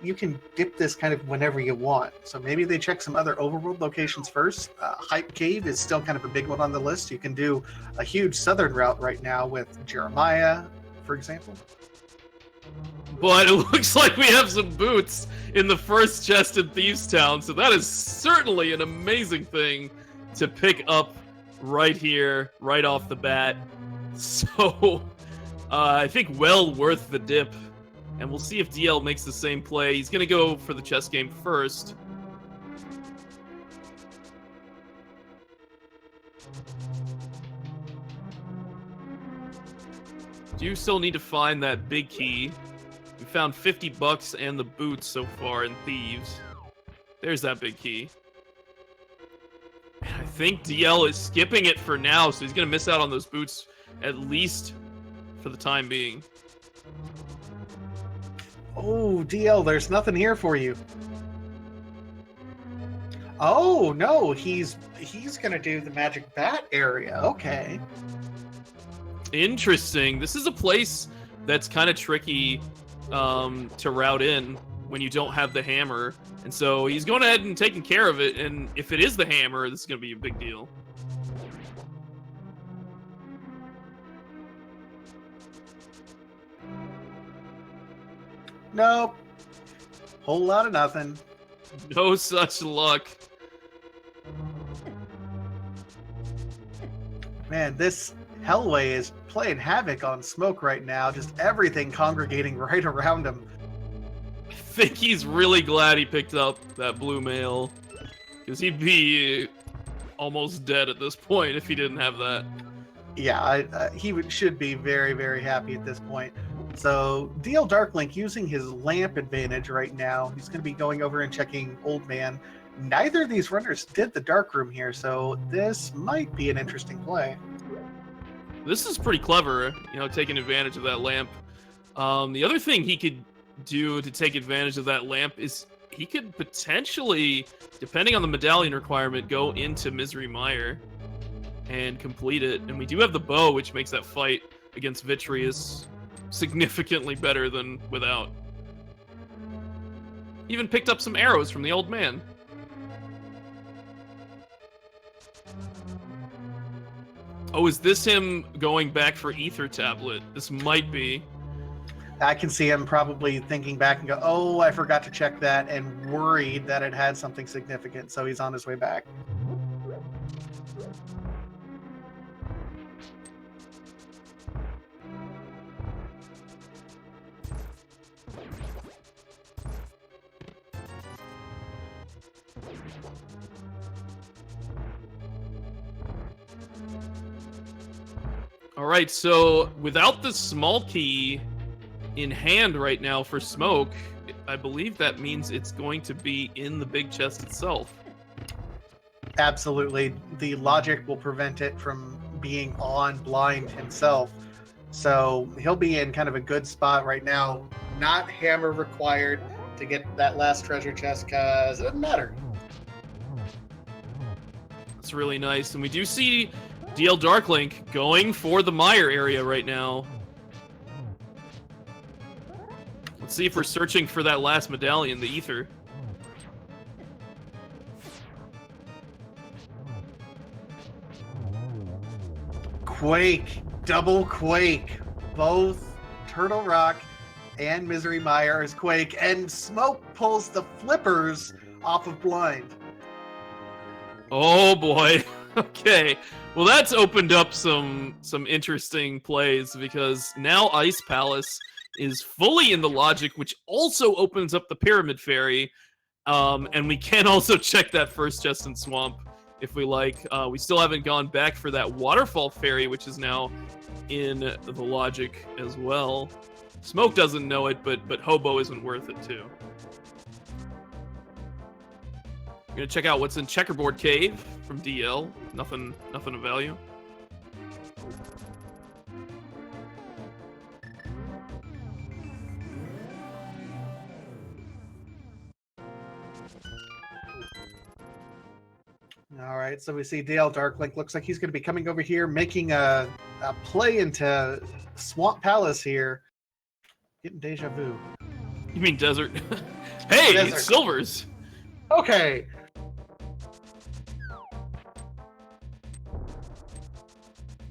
you can dip this kind of whenever you want. So maybe they check some other overworld locations first. Hype Cave is still kind of a big one on the list. You can do a huge southern route right now with Jeremiah, for example. But it looks like we have some boots in the first chest in Thieves Town, so that is certainly an amazing thing to pick up right here, right off the bat. So, I think well worth the dip. And we'll see if DL makes the same play. He's going to go for the chess game first. Do still need to find that big key. We found $50 and the boots so far in Thieves. There's that big key. I think DL is skipping it for now, so he's going to miss out on those boots, at least for the time being. Oh, DL, there's nothing here for you. Oh, no, he's going to do the magic bat area. Okay. Interesting. This is a place that's kind of tricky to route in when you don't have the hammer. And so he's going ahead and taking care of it. And if it is the hammer, this is going to be a big deal. Nope. Whole lot of nothing. No such luck. Man, this Hellway is playing havoc on Smoke right now. Just everything congregating right around him. I think he's really glad he picked up that blue mail, because he'd be almost dead at this point if he didn't have that. Yeah, should be very, very happy at this point. So DLDarkLink using his lamp advantage right now. He's going to be going over and checking Old Man. Neither of these runners did the dark room here, so this might be an interesting play. This is pretty clever, you know, taking advantage of that lamp. The other thing he could do to take advantage of that lamp is he could potentially, depending on the medallion requirement, go into Misery Mire and complete it. And we do have the bow, which makes that fight against Vitreous significantly better than without. Even picked up some arrows from the old man. Oh, is this him going back for Ether Tablet? This might be. I can see him probably thinking back and go, oh, I forgot to check that, and worried that it had something significant, so he's on his way back. All right, so without the small key in hand right now for Smoke, I believe that means it's going to be in the big chest itself. Absolutely. The logic will prevent it from being on blind himself. So he'll be in kind of a good spot right now. Not hammer required to get that last treasure chest because it doesn't matter. That's really nice. And we do see DLDarkLink going for the Mire area right now. Let's see if we're searching for that last medallion, the Ether. Quake, double Quake. Both Turtle Rock and Misery Myers Quake, and Smoke pulls the flippers off of Blind. Oh boy. Okay. Well, that's opened up some interesting plays because now Ice Palace is fully in the logic, which also opens up the Pyramid Fairy. And we can also check that first chest in Swamp if we like. We still haven't gone back for that Waterfall Fairy, which is now in the logic as well. Smoke doesn't know it, but Hobo isn't worth it too. We're gonna check out what's in Checkerboard Cave from DL. Nothing of value. All right, so we see DLDarkLink. Looks like he's going to be coming over here, making a play into Swamp Palace here. Getting deja vu. You mean desert? Hey, Desert. Silvers. Okay.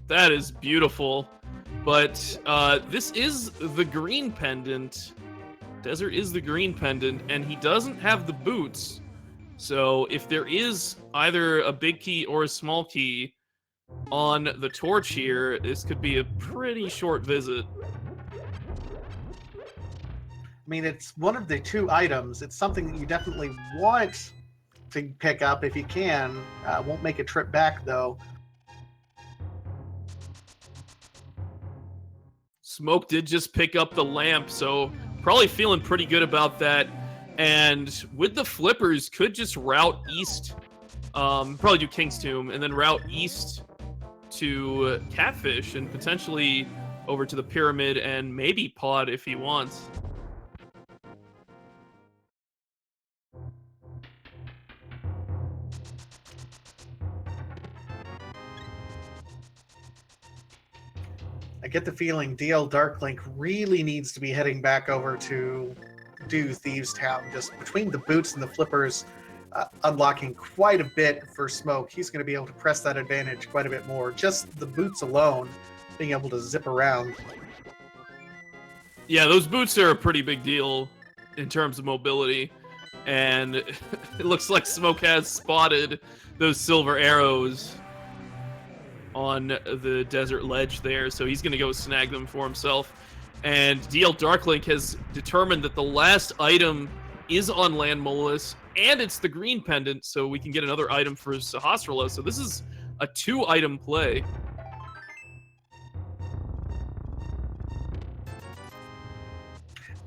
That is beautiful. But this is the green pendant. Desert is the green pendant, and he doesn't have the boots. So if there is either a big key or a small key on the torch here, this could be a pretty short visit. I mean, it's one of the two items. It's something that you definitely want to pick up if you can. Won't make a trip back, though. Smoke did just pick up the lamp, so probably feeling pretty good about that. And with the flippers, could just route east, probably do King's Tomb, and then route east to Catfish, and potentially over to the Pyramid, and maybe Pod if he wants. I get the feeling DLDarkLink really needs to be heading back over to do Thieves Town. Just between the boots and the flippers, unlocking quite a bit for Smoke. He's going to be able to press that advantage quite a bit more. Just the boots alone, being able to zip around. Yeah, those boots are a pretty big deal in terms of mobility. And it looks like Smoke has spotted those silver arrows on the desert ledge there, so he's going to go snag them for himself. And DLDarkLink has determined that the last item is on Land Molus, and it's the green pendant, so we can get another item for Sahasrahla. So this is a 2-item play.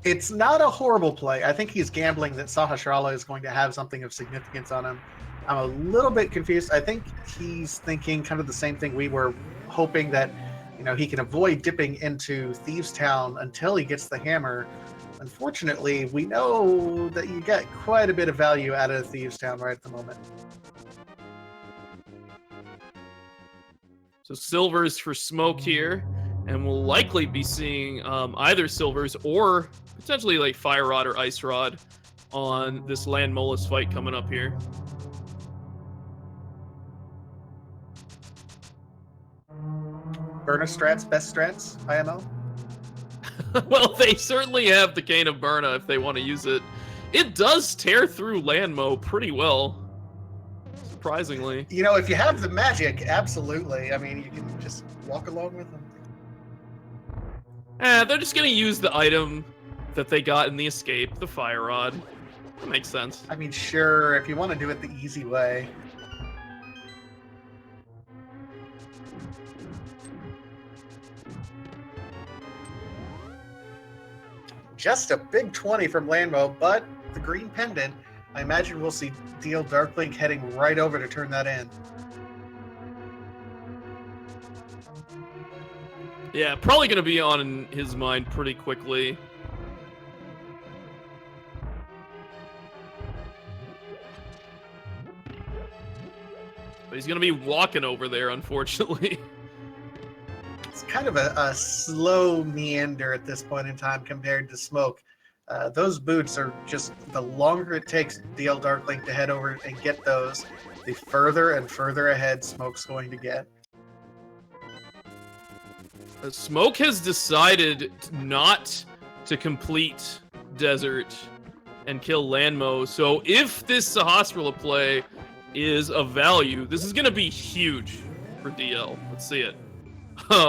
It's not a horrible play. I think he's gambling that Sahasrahla is going to have something of significance on him. I'm a little bit confused. I think he's thinking kind of the same thing we were, hoping that, you know, he can avoid dipping into Thieves Town until he gets the hammer. Unfortunately, we know that you get quite a bit of value out of Thieves Town right at the moment. So silvers for Smoke here, and we'll likely be seeing either silvers or potentially like Fire Rod or Ice Rod on this Land Molus fight coming up here. Burna strats, best strats, IMO? Well, they certainly have the Cane of Burna if they want to use it. It does tear through Landmo pretty well, surprisingly. You know, if you have the magic, absolutely. I mean, you can just walk along with them. They're just going to use the item that they got in the escape, the Fire Rod. That makes sense. I mean, sure, if you want to do it the easy way. Just a big 20 from Landmo, but the green pendant, I imagine we'll see DLDarkLink heading right over to turn that in. Yeah, probably going to be on his mind pretty quickly. But he's going to be walking over there, unfortunately. It's kind of a slow meander at this point in time compared to Smoke. Those boots are just, the longer it takes DLDarkLink to head over and get those, the further and further ahead Smoke's going to get. Smoke has decided not to complete Desert and kill Landmo. So if this hospital play is of value, this is going to be huge for DL. Let's see it.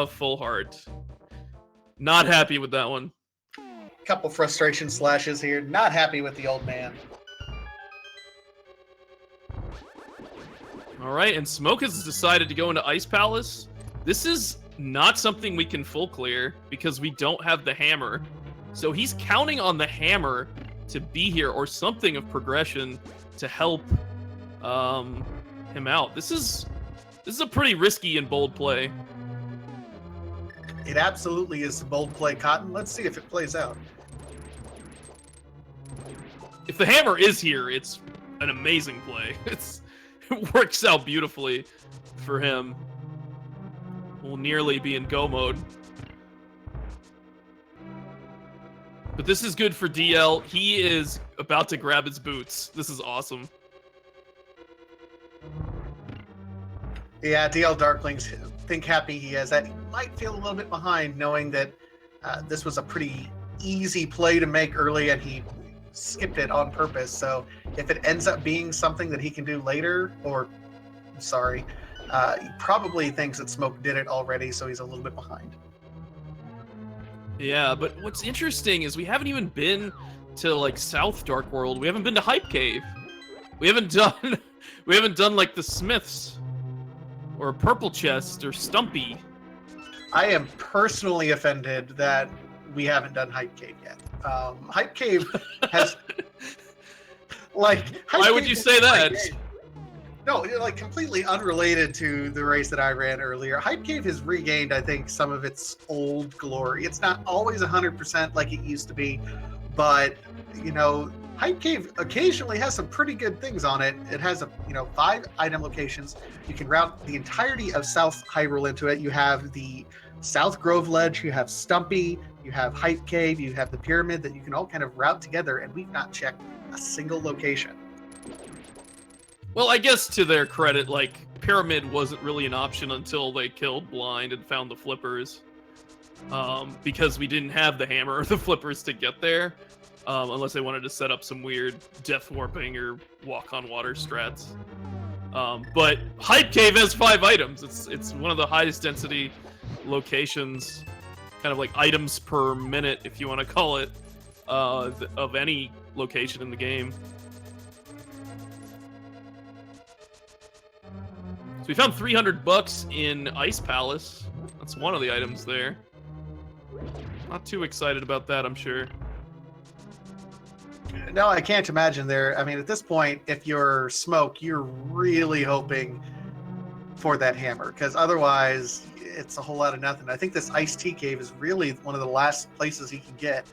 Full heart. Not happy with that one. Couple frustration slashes here. Not happy with the old man. All right, and Smoke has decided to go into Ice Palace. This is not something we can full clear because we don't have the hammer. So he's counting on the hammer to be here or something of progression to help him out. This is a pretty risky and bold play. It absolutely is a bold play, Cotton. Let's see if it plays out. If the hammer is here, it's an amazing play. It works out beautifully for him. We'll nearly be in go mode. But this is good for DL. He is about to grab his boots. This is awesome. Yeah, DLDarkLink's think happy he is that he might feel a little bit behind knowing that this was a pretty easy play to make early and he skipped it on purpose. So if it ends up being something that he can do later, or he probably thinks that Smoke did it already, so he's a little bit behind. Yeah, but what's interesting is we haven't even been to like South Dark World. We haven't been to Hype Cave. We haven't done like the Smiths or Purple Chest or Stumpy. I am personally offended that we haven't done Hype Cave yet. Hype Cave has like. Why would you say that? No, like completely unrelated to the race that I ran earlier. Hype Cave has regained, I think, some of its old glory. It's not always 100% like it used to be, but you know, Hype Cave occasionally has some pretty good things on it. It has 5 item locations. You can route the entirety of South Hyrule into it. You have the South Grove Ledge, you have Stumpy, you have Hype Cave, you have the Pyramid that you can all kind of route together, and we've not checked a single location. Well, I guess to their credit, like, Pyramid wasn't really an option until they killed Blind and found the flippers. Because we didn't have the hammer or the flippers to get there. Unless they wanted to set up some weird death warping or walk on water strats. But Hype Cave has 5 items. It's one of the highest density locations, kind of like items per minute, if you want to call it, of any location in the game. So we found $300 in Ice Palace. That's one of the items there. Not too excited about that, I'm sure. No, I can't imagine there. I mean, at this point, if you're Smoke, you're really hoping for that hammer, because otherwise it's a whole lot of nothing. I think this Ice Tea Cave is really one of the last places he can get.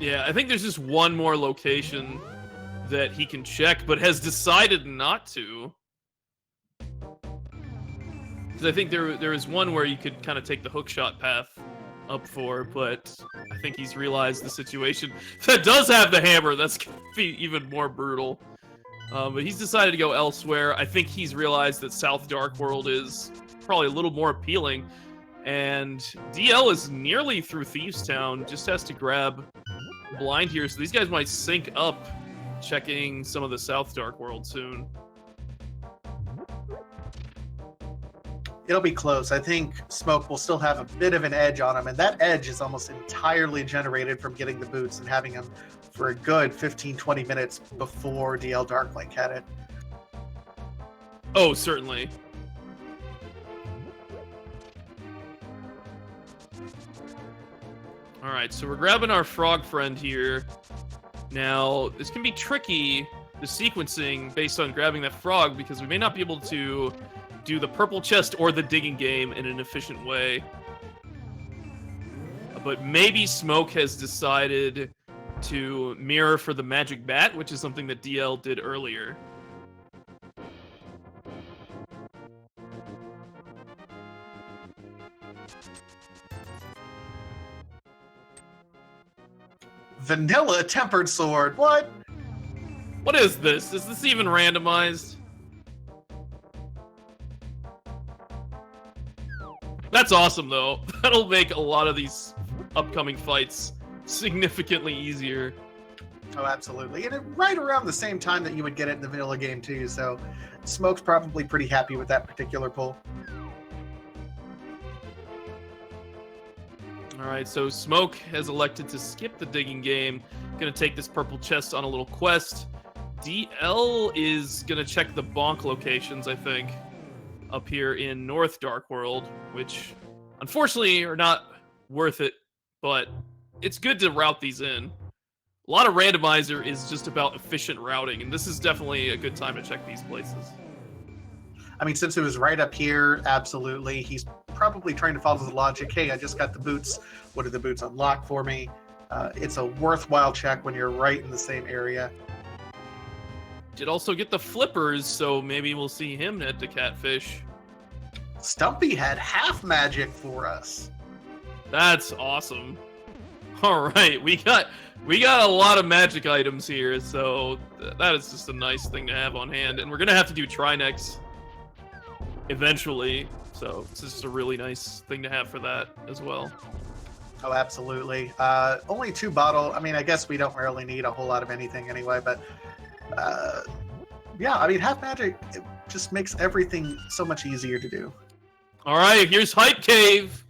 Yeah, I think there's just one more location that he can check, but has decided not to. Because I think there is one where you could kind of take the hookshot path up for, but I think he's realized the situation that does have the hammer. That's going to be even more brutal. But he's decided to go elsewhere. I think he's realized that South Dark World is probably a little more appealing. And DL is nearly through Thieves Town, just has to grab Blind here. So these guys might sync up checking some of the South Dark World soon. It'll be close. I think Smoke will still have a bit of an edge on him, and that edge is almost entirely generated from getting the boots and having him for a good 15-20 minutes before DLDarkLink had it. Oh, certainly. Alright, so we're grabbing our frog friend here. Now, this can be tricky, the sequencing, based on grabbing that frog, because we may not be able to do the purple chest or the digging game in an efficient way. But maybe Smoke has decided to mirror for the magic bat, which is something that DL did earlier. Vanilla tempered sword. What? What is this? Is this even randomized? That's awesome, though. That'll make a lot of these upcoming fights significantly easier. Oh, absolutely. And right around the same time that you would get it in the vanilla game, too. So Smoke's probably pretty happy with that particular pull. Alright, so Smoke has elected to skip the digging game. Gonna take this purple chest on a little quest. DL is gonna check the bonk locations, I think, up here in North Dark World, which unfortunately are not worth it, but it's good to route these in. A lot of Randomizer is just about efficient routing, and this is definitely a good time to check these places. I mean, since it was right up here, absolutely. He's probably trying to follow the logic. Hey, I just got the boots. What do the boots unlock for me? It's a worthwhile check when you're right in the same area. Did also get the flippers, so maybe we'll see him head to Catfish. Stumpy had half magic for us. That's awesome. All right, we got a lot of magic items here, so that is just a nice thing to have on hand. And we're gonna have to do Trinex eventually, so this is just a really nice thing to have for that as well. Oh, absolutely. Only 2 bottle. I mean, I guess we don't really need a whole lot of anything anyway, but yeah, I mean, half magic, it just makes everything so much easier to do. All right, here's Hype Cave.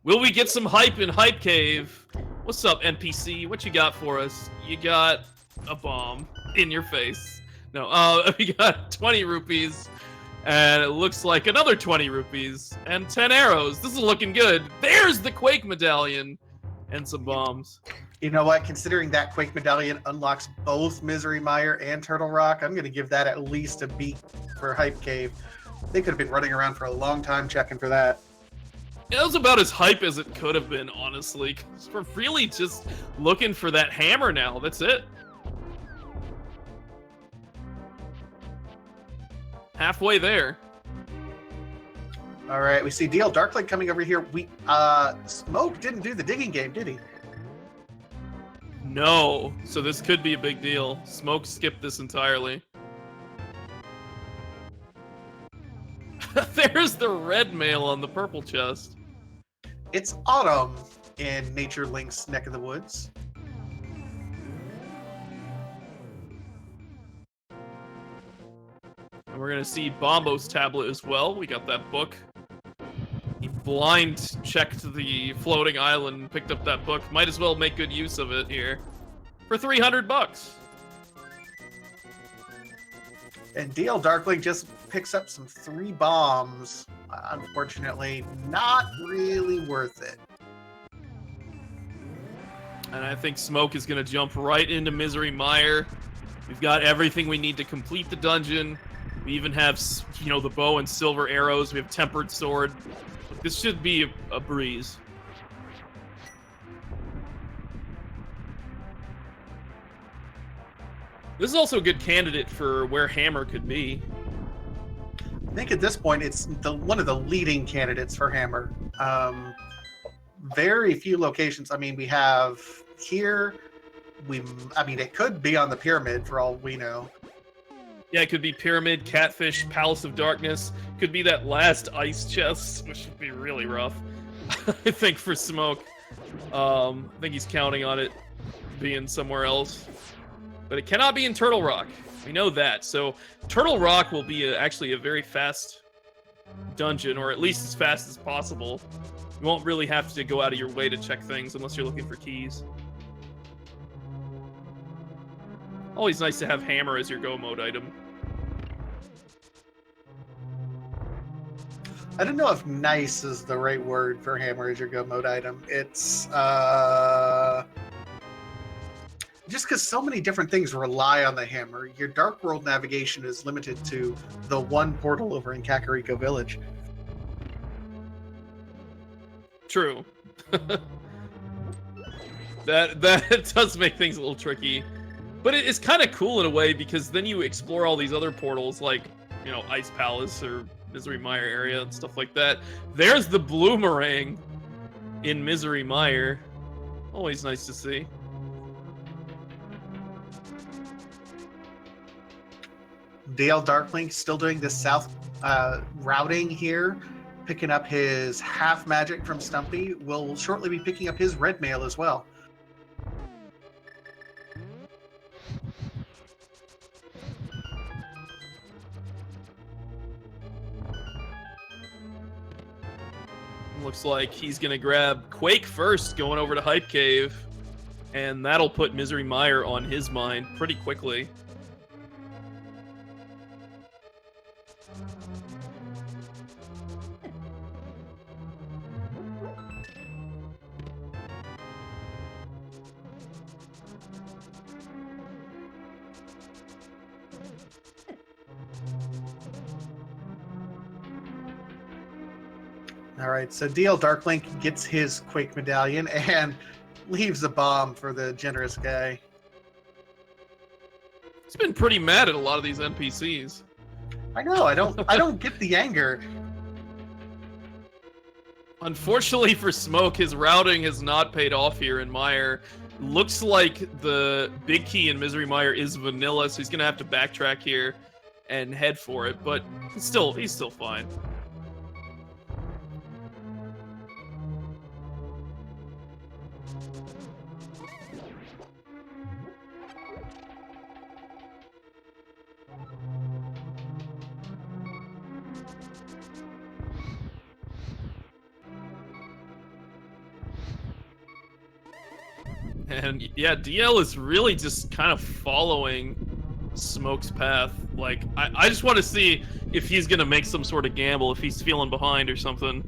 Will we get some hype in Hype Cave? What's up, NPC? What you got for us? You got a bomb in your face. No, we got 20 rupees, and it looks like another 20 rupees, and 10 arrows. This is looking good. There's the Quake Medallion, and some bombs. You know what? Considering that Quake Medallion unlocks both Misery Mire and Turtle Rock, I'm going to give that at least a beat for Hype Cave. They could have been running around for a long time checking for that. It was about as hype as it could have been, honestly. 'Cause we're really just looking for that hammer now. That's it. Halfway there. All right, we see DLDarkLink coming over here. Smoke didn't do the digging game, did he? No. So this could be a big deal. Smoke skipped this entirely. There's the red mail on the purple chest. It's autumn in Nature Link's neck of the woods. And we're going to see Bombo's tablet as well. We got that book. He blind checked the floating island and picked up that book. Might as well make good use of it here. For 300 bucks. And DLDarkLink just picks up some 3 bombs. Unfortunately, not really worth it. And I think Smoke is going to jump right into Misery Mire. We've got everything we need to complete the dungeon. We even have, you know, the bow and silver arrows. We have Tempered Sword. This should be a breeze. This is also a good candidate for where Hammer could be. I think at this point, it's one of the leading candidates for Hammer. Very few locations. I mean, we have here. I mean, it could be on the pyramid for all we know. Yeah, it could be Pyramid, Catfish, Palace of Darkness. Could be that last ice chest, which would be really rough. I think for Smoke. I think he's counting on it being somewhere else. But it cannot be in Turtle Rock. We know that. So Turtle Rock will be actually a very fast dungeon, or at least as fast as possible. You won't really have to go out of your way to check things unless you're looking for keys. Always nice to have Hammer as your go mode item. I don't know if nice is the right word for Hammer as your go mode item. It's just because so many different things rely on the hammer. Your Dark World navigation is limited to the one portal over in Kakariko Village. True. that does make things a little tricky. But it's kind of cool in a way, because then you explore all these other portals, like, you know, Ice Palace or Misery Mire area and stuff like that. There's the Bloomerang in Misery Mire. Always nice to see. DLDarkLink still doing the south routing here. picking up his half magic from Stumpy, will shortly be picking up his red mail as well. Looks like he's gonna grab Quake first, going over to Hype Cave, and that'll put Misery Mire on his mind pretty quickly. All right, so DLDarkLink gets his Quake medallion and leaves a bomb for the generous guy. He's been pretty mad at a lot of these NPCs. I know. I don't get the anger. Unfortunately for Smoke, his routing has not paid off here in Mire. Looks like the big key in Misery Mire is vanilla, so he's gonna have to backtrack here and head for it. But he's still fine. And yeah, DL is really just kind of following Smoke's path. Like, I just want to see if he's going to make some sort of gamble, if he's feeling behind or something.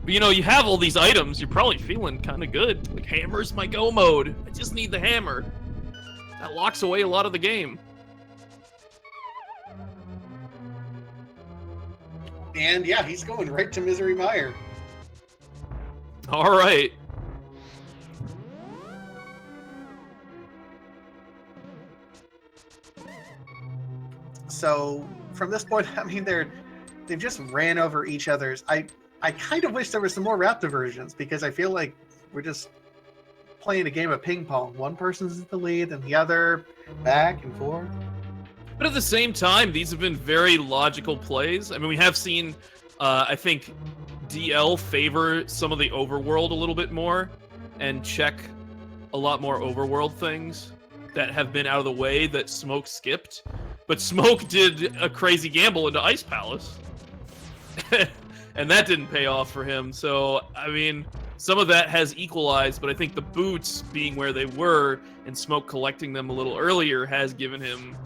But, you know, you have all these items, you're probably feeling kind of good. Like, hammer's my go mode. I just need the hammer. That locks away a lot of the game. And yeah, he's going right to Misery Mire. All right. So from this point, I mean, they've just ran over each other's. I kind of wish there was some more route diversions, because I feel like we're just playing a game of ping pong. One person's in the lead, and the other back and forth. But at the same time, these have been very logical plays. I mean, we have seen, I think, DL favor some of the overworld a little bit more and check a lot more overworld things that have been out of the way that Smoke skipped. But Smoke did a crazy gamble into Ice Palace. And that didn't pay off for him. So, I mean, some of that has equalized, but I think the boots being where they were and Smoke collecting them a little earlier has given him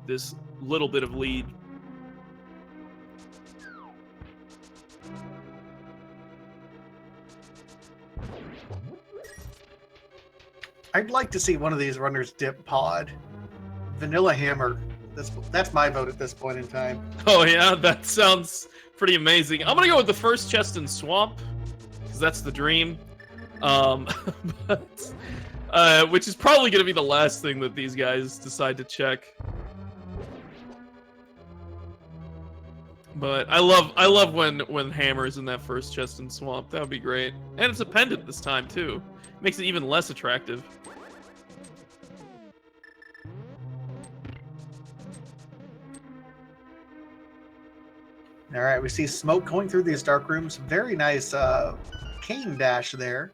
this little bit of lead. I'd like to see one of these runners dip pod. Vanilla Hammer. That's my vote at this point in time. Oh yeah, that sounds pretty amazing. I'm gonna go with the first chest in Swamp, because that's the dream. Which is probably gonna be the last thing that these guys decide to check. But I love when Hammer's in that first chest in Swamp. That would be great. And it's a pendant this time too. Makes it even less attractive. All right, we see Smoke going through these dark rooms. Very nice cane dash there.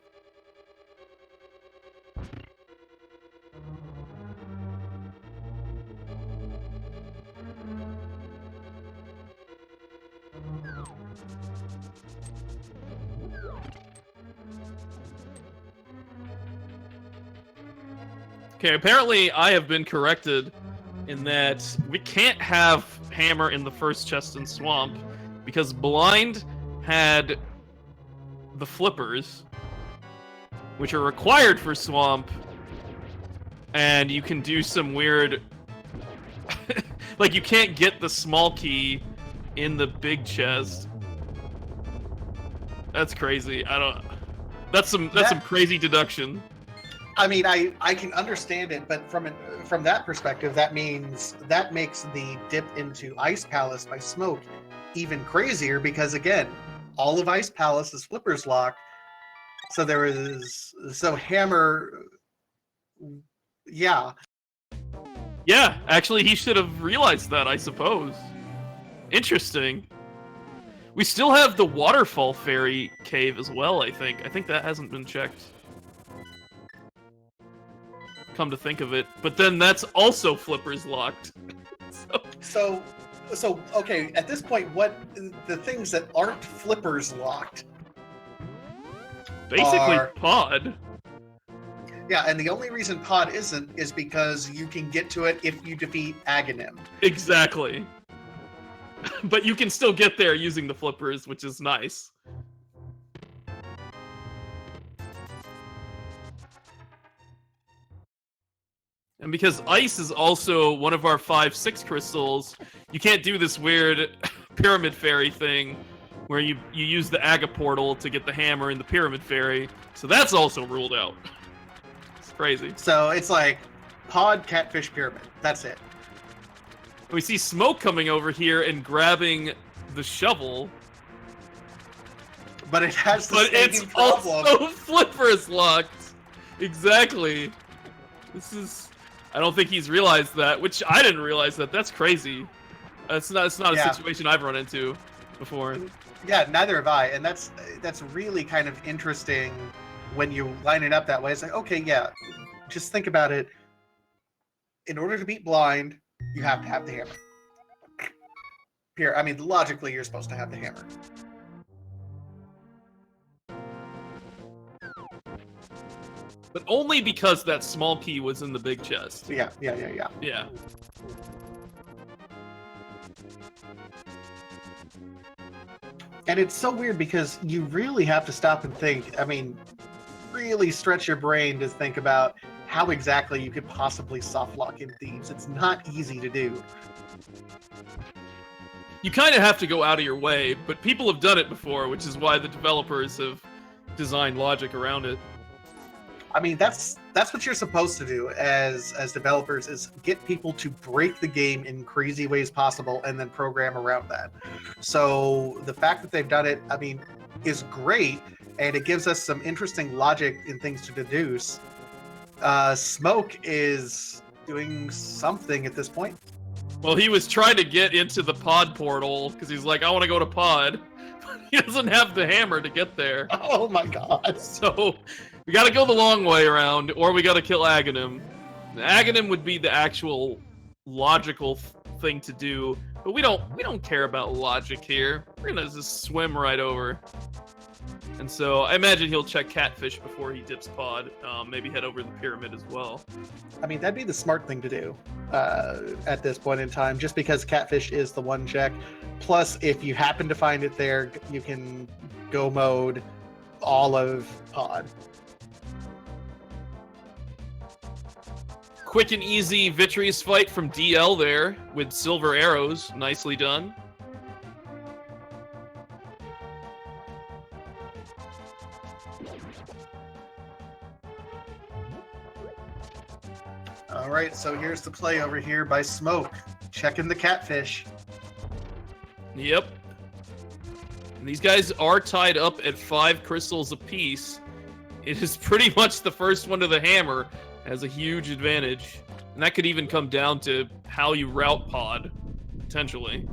Okay, apparently I have been corrected in that we can't have Hammer in the first chest in Swamp because Blind had the flippers, which are required for Swamp, and you can do some weird... like, you can't get the small key in the big chest. That's crazy. I don't... That's some crazy deduction. I mean, I can understand it, but from that perspective, that makes the dip into Ice Palace by Smoke even crazier, because again, all of Ice Palace is flippers locked. So Hammer, yeah. Yeah, actually, he should have realized that, I suppose. Interesting. We still have the waterfall fairy cave as well, I think. I think that hasn't been checked. Come to think of it. But then that's also flippers locked. So, okay, at this point, what the things that aren't flippers locked Basically, are... pod. Yeah, and the only reason pod isn't is because you can get to it if you defeat Aghanim. Exactly. But you can still get there using the flippers, which is nice. And because ice is also one of our 5-6 crystals, you can't do this weird pyramid fairy thing where you use the Aga portal to get the hammer in the pyramid fairy. So that's also ruled out. It's crazy. So it's like pod, catfish, pyramid. That's it. We see Smoke coming over here and grabbing the shovel. But it has the But same it's problem. also flippers locked. Exactly. This is... I don't think he's realized that, which I didn't realize that. That's crazy. It's not a situation I've run into before. Yeah, neither have I. And that's really kind of interesting when you line it up that way. It's like, okay, yeah, just think about it. In order to beat blind, you have to have the hammer. Here, I mean, logically, you're supposed to have the hammer. But only because that small key was in the big chest. Yeah. Yeah. And it's so weird because you really have to stop and think. I mean, really stretch your brain to think about how exactly you could possibly soft lock in Thieves. It's not easy to do. You kind of have to go out of your way, but people have done it before, which is why the developers have designed logic around it. I mean, that's what you're supposed to do as developers, is get people to break the game in crazy ways possible and then program around that. So the fact that they've done it, I mean, is great, and it gives us some interesting logic and things to deduce. Smoke is doing something at this point. Well, he was trying to get into the pod portal because he's like, I want to go to pod. He doesn't have the hammer to get there. Oh my god. So we got to go the long way around, or we got to kill Aghanim. Aghanim would be the actual logical thing to do, but we don't care about logic here. We're gonna just swim right over. And so I imagine he'll check catfish before he dips pod. Maybe head over the pyramid as well. I mean, that'd be the smart thing to do at this point in time, just because catfish is the one check. Plus, if you happen to find it there, you can go mode all of pod. Quick and easy Vitreous fight from DL there with silver arrows. Nicely done. All right, so here's the play over here by Smoke, checking the catfish. Yep. And these guys are tied up at 5 crystals apiece. It is pretty much the first one to the hammer has a huge advantage. And that could even come down to how you route pod, potentially.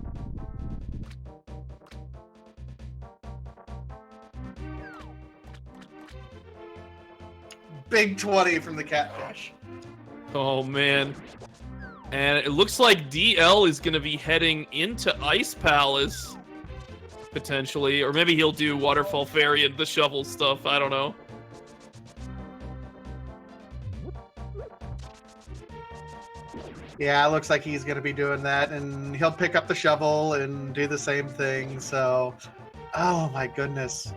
Big 20 from the catfish. Oh, man. And it looks like DL is going to be heading into Ice Palace, potentially. Or maybe he'll do Waterfall Fairy and the shovel stuff. I don't know. Yeah, it looks like he's going to be doing that. And he'll pick up the shovel and do the same thing. So, oh my goodness.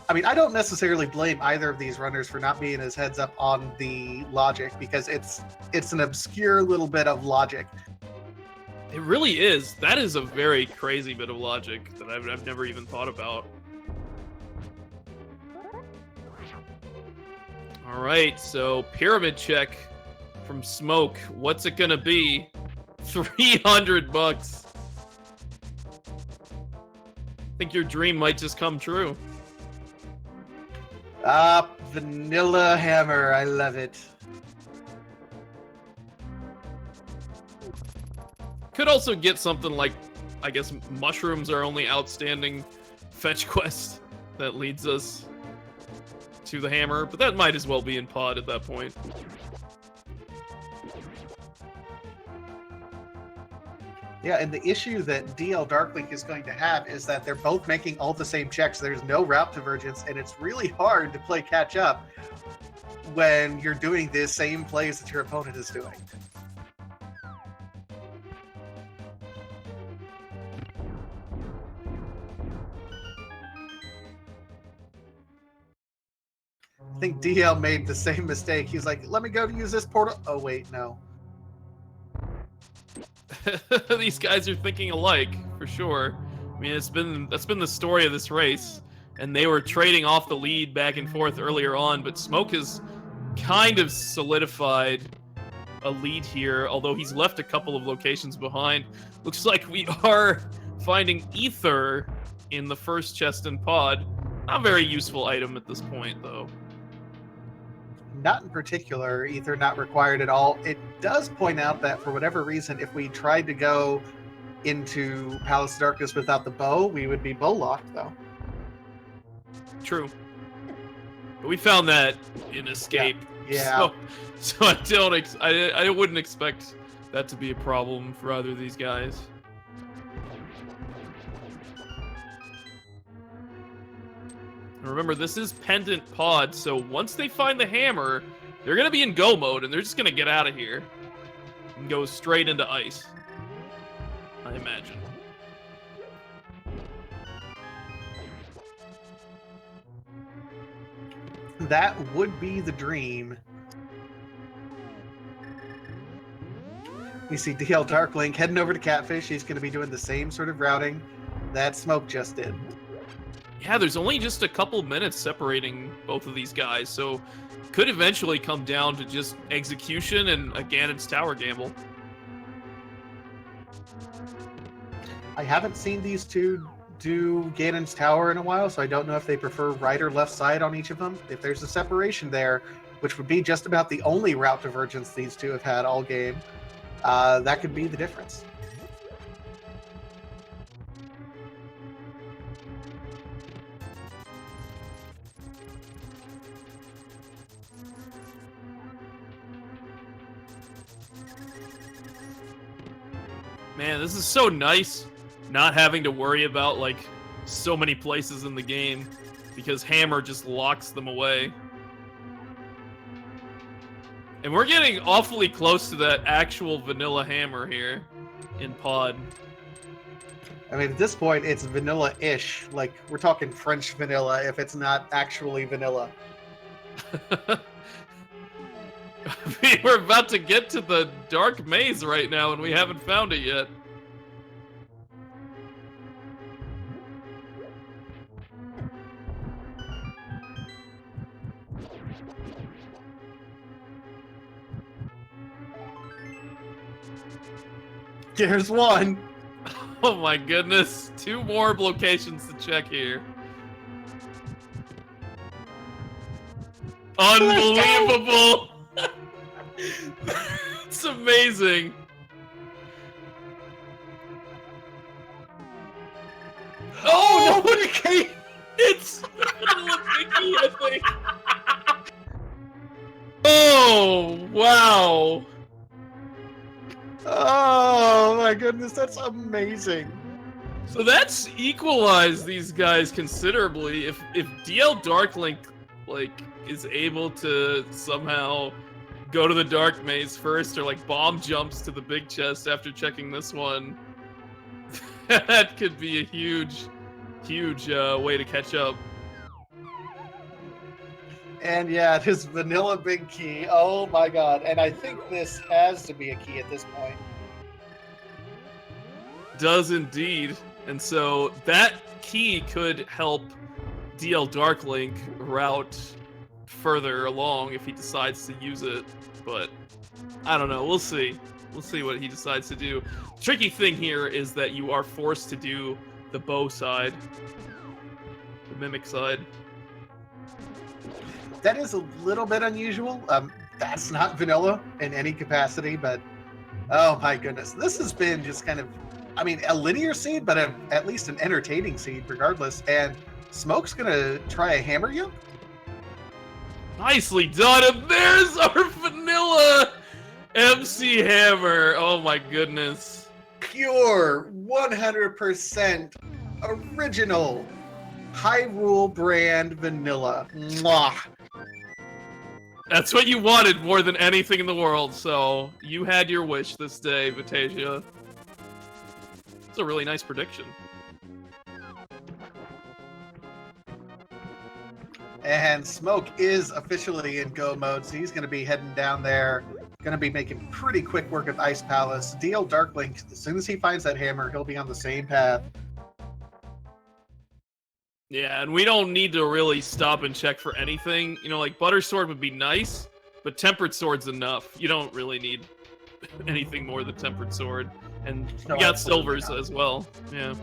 I mean, I don't necessarily blame either of these runners for not being as heads up on the logic, because it's an obscure little bit of logic. It really is. That is a very crazy bit of logic that I've never even thought about. All right, so pyramid check from Smoke. What's it gonna be? $300. I think your dream might just come true. Vanilla hammer. I love it. Could also get something like I guess mushrooms are only outstanding fetch quest that leads us to the hammer, but that might as well be in pod at that point. Yeah, and the issue that DLDarkLink is going to have is that they're both making all the same checks. There's no route divergence, and it's really hard to play catch up when you're doing the same plays that your opponent is doing. I think DL made the same mistake. He's like, let me go to use this portal. Oh, wait, no. These guys are thinking alike, for sure. I mean, that's been the story of this race, and they were trading off the lead back and forth earlier on, but Smoke has kind of solidified a lead here, although he's left a couple of locations behind. Looks like we are finding Ether in the first chest and pod. Not a very useful item at this point, though. Not in particular, Ether not required at all. It does point out that for whatever reason, if we tried to go into Palace of Darkness without the bow, we would be bow locked, though. True. But we found that in Escape. Yeah. So I wouldn't expect that to be a problem for either of these guys. Remember, this is Pendant Pod, so once they find the hammer, they're going to be in go mode, and they're just going to get out of here and go straight into ice, I imagine. That would be the dream. You see DLDarkLink heading over to Catfish. He's going to be doing the same sort of routing that Smoke just did. Yeah, there's only just a couple minutes separating both of these guys, so could eventually come down to just execution and a Ganon's Tower gamble. I haven't seen these two do Ganon's Tower in a while, so I don't know if they prefer right or left side on each of them. If there's a separation there, which would be just about the only route divergence these two have had all game, that could be the difference. Man, this is so nice not having to worry about, like, so many places in the game because Hammer just locks them away. And we're getting awfully close to that actual vanilla Hammer here in pod. I mean, at this point, it's vanilla-ish. Like, we're talking French vanilla if it's not actually vanilla. We're about to get to the dark maze right now, and we haven't found it yet. There's one. Oh my goodness. 2 more locations to check here. Unbelievable. It's amazing. Oh no! It's Vanilla Mickey, I think. Oh wow! Oh my goodness, that's amazing. So that's equalized these guys considerably. If DLDarkLink like is able to somehow go to the dark maze first, or like bomb jumps to the big chest after checking this one, that could be a huge way to catch up. And yeah, it is vanilla big key. Oh my god. And I think this has to be a key at this point. Does indeed. And so that key could help DLDarkLink route further along if he decides to use it. But I don't know. We'll see. We'll see what he decides to do. Tricky thing here is that you are forced to do the bow side, the mimic side. That is a little bit unusual. That's not vanilla in any capacity, but oh my goodness. This has been just kind of, I mean, a linear seed, but at least an entertaining seed regardless. And Smoke's going to try a hammer jump. Nicely done. And there's our vanilla MC Hammer. Oh my goodness. Pure 100% original Hyrule brand vanilla. Mwah. That's what you wanted more than anything in the world, so you had your wish this day, Vitasia. It's a really nice prediction. And Smoke is officially in go mode, so he's going to be heading down there. Going to be making pretty quick work of Ice Palace. DLDarkLink, as soon as he finds that hammer, he'll be on the same path. Yeah, and we don't need to really stop and check for anything. You know, like Butter Sword would be nice, but Tempered Sword's enough. You don't really need anything more than Tempered Sword. And No, we got absolutely Silvers not. as well. Yeah.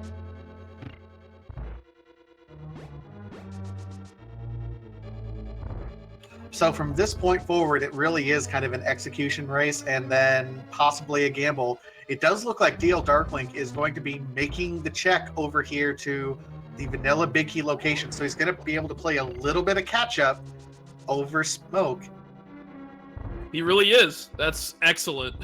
So from this point forward, it really is kind of an execution race and then possibly a gamble. It does look like DLDarkLink is going to be making the check over here to the vanilla big key location. So he's going to be able to play a little bit of catch up over Smoke. He really is. That's excellent.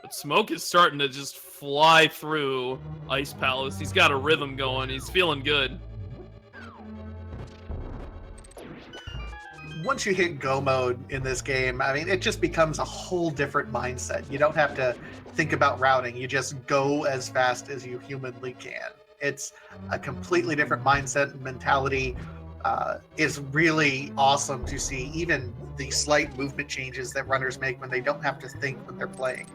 But Smoke is starting to just fly through Ice Palace. He's got a rhythm going. He's feeling good. Once you hit go mode in this game, I mean, it just becomes a whole different mindset. You don't have to think about routing. You just go as fast as you humanly can. It's a completely different mindset and mentality. Is really awesome to see even the slight movement changes that runners make when they don't have to think when they're playing.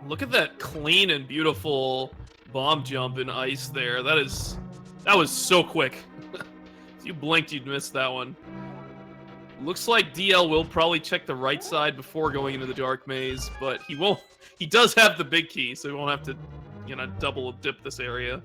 Look at that clean and beautiful bomb jump in ice there. That was so quick. If you blinked, you'd miss that one. Looks like DL will probably check the right side before going into the dark maze, but he won't. He does have the big key, so he won't have to, you know, double dip this area.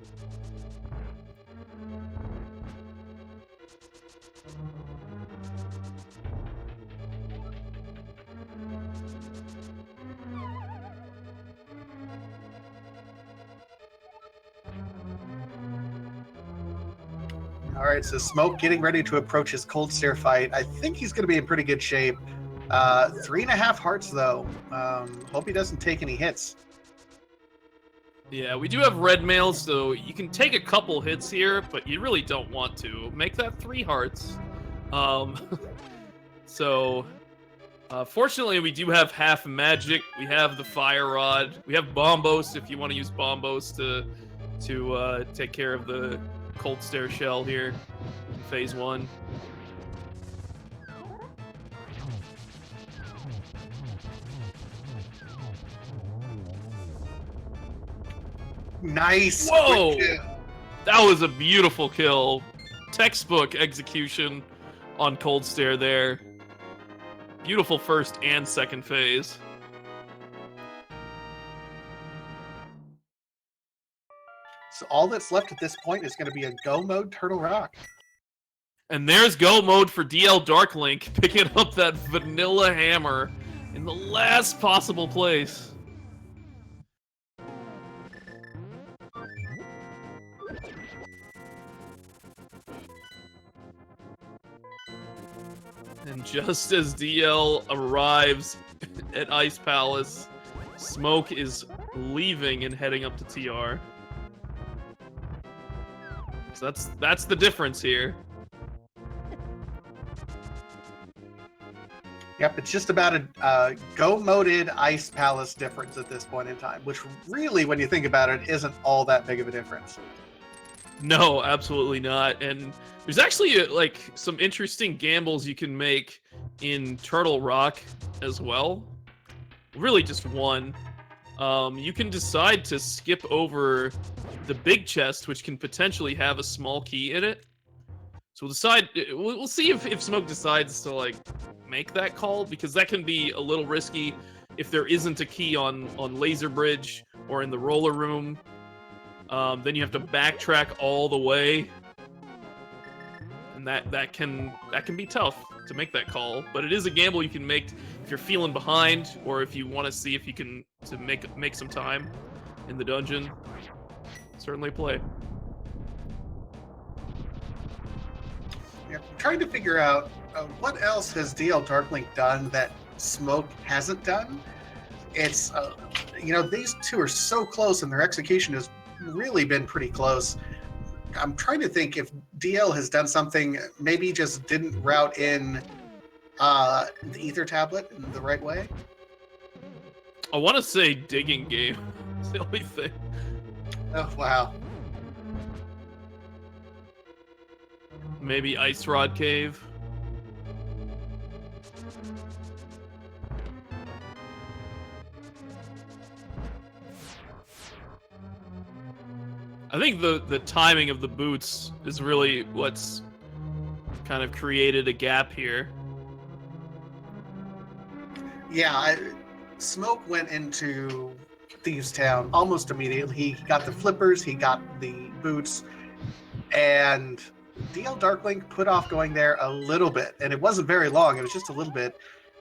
All right, so Smoke getting ready to approach his cold stare fight. I think he's going to be in pretty good shape. 3.5 hearts, though. Hope he doesn't take any hits. Yeah, we do have red mail, so you can take a couple hits here, but you really don't want to. Make that 3 hearts. Fortunately, we do have half magic. We have the fire rod. We have Bombos if you want to use Bombos to take care of the cold stare shell here in phase 1. Nice. Whoa! Quick kill. That was a beautiful kill. Textbook execution on cold stare there. Beautiful first and second phase. So all that's left at this point is going to be a go mode Turtle Rock. And there's go mode for DLDarkLink, picking up that vanilla hammer in the last possible place. And just as DL arrives at Ice Palace, Smoke is leaving and heading up to TR. So that's the difference here. Yep, it's just about a go-moded Ice Palace difference at this point in time, which really, when you think about it, isn't all that big of a difference. No, absolutely not. And there's actually like some interesting gambles you can make in Turtle Rock as well. Really just one. You can decide to skip over the big chest, which can potentially have a small key in it. So we'll see if Smoke decides to like make that call, because that can be a little risky if there isn't a key on Laser Bridge or in the roller room. Then you have to backtrack all the way and that can be tough to make that call. But it is a gamble you can make if you're feeling behind, or if you want to see if you can make some time in the dungeon. Certainly play. Yeah, I'm trying to figure out what else has DLDarkLink done that Smoke hasn't done. It's these two are so close, and their execution has really been pretty close. I'm trying to think if DL has done something, maybe just didn't route in the ether tablet in the right way. I want to say digging game. It's the only thing. Oh, wow. Maybe Ice Rod Cave. I think the timing of the boots is really what's kind of created a gap here. Yeah, Smoke went into Thieves Town almost immediately. He got the flippers, he got the boots, and DLDarkLink put off going there a little bit, and it wasn't very long. It was just a little bit.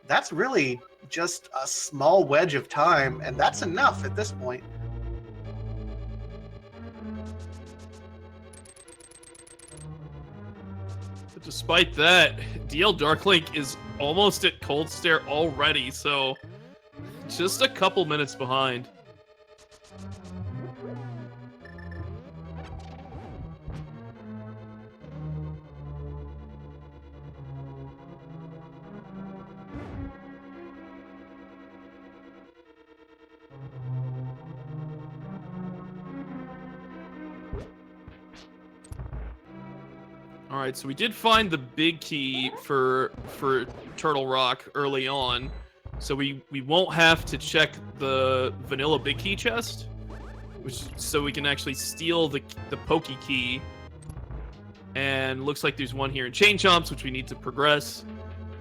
That's really just a small wedge of time, and that's enough at this point. But despite that, DLDarkLink is almost at Cold Stare already, so just a couple minutes behind. All right, so we did find the big key for Turtle Rock early on, so we won't have to check the vanilla big key chest, so we can actually steal the pokey key. And looks like there's one here in Chain Chomps, which we need to progress.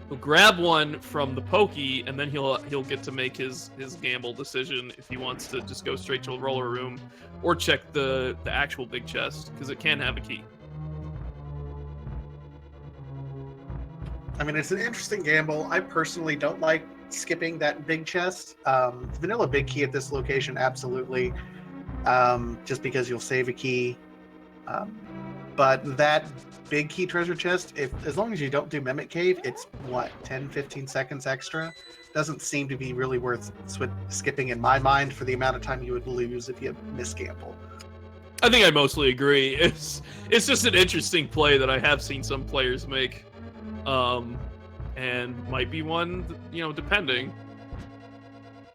We'll grab one from the pokey, and then he'll get to make his gamble decision if he wants to just go straight to the roller room or check the actual big chest, because it can have a key. I mean, it's an interesting gamble. I personally don't like skipping that big chest. Vanilla big key at this location, absolutely. Just because you'll save a key. But that big key treasure chest, as long as you don't do Mimic Cave, it's what, 10, 15 seconds extra? Doesn't seem to be really worth skipping in my mind for the amount of time you would lose if you misgamble. I think I mostly agree. It's just an interesting play that I have seen some players make. And might be one, depending.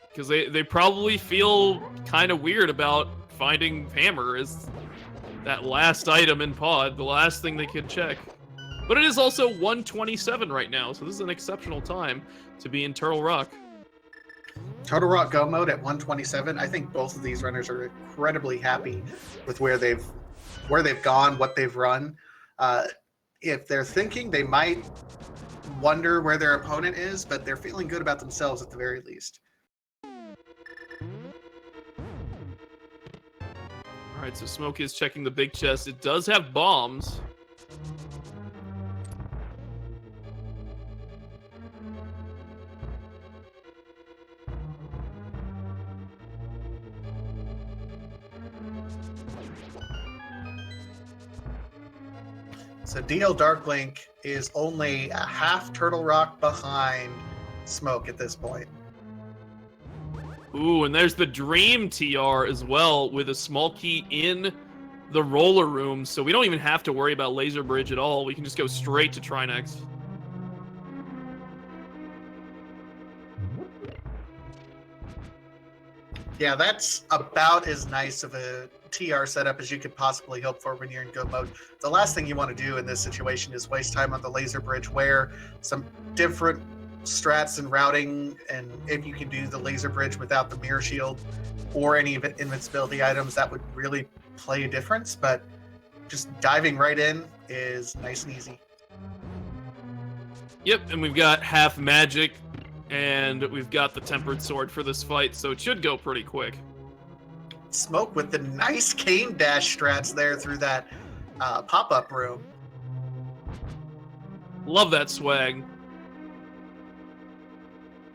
Because they probably feel kind of weird about finding Hammer as that last item in Pod, the last thing they could check. But it is also 1:27 right now, so this is an exceptional time to be in Turtle Rock. Turtle Rock Go mode at 1:27. I think both of these runners are incredibly happy with where they've gone, what they've run. If they're thinking, they might wonder where their opponent is, but they're feeling good about themselves at the very least. All right, so Smoke is checking the big chest. It does have bombs. So DLDarkLink is only a half Turtle Rock behind Smoke at this point. Ooh, and there's the Dream TR as well, with a small key in the roller room, so we don't even have to worry about Laser Bridge at all. We can just go straight to Trinex. Yeah, that's about as nice of a TR setup as you could possibly hope for when you're in Go mode. The last thing you want to do in this situation is waste time on the Laser Bridge, where some different strats and routing, and if you can do the Laser Bridge without the Mirror Shield or any invincibility items, that would really play a difference. But just diving right in is nice and easy. Yep, and we've got half magic, and we've got the Tempered Sword for this fight, so it should go pretty quick. Smoke with the nice cane dash strats there through that pop-up room. Love that swag.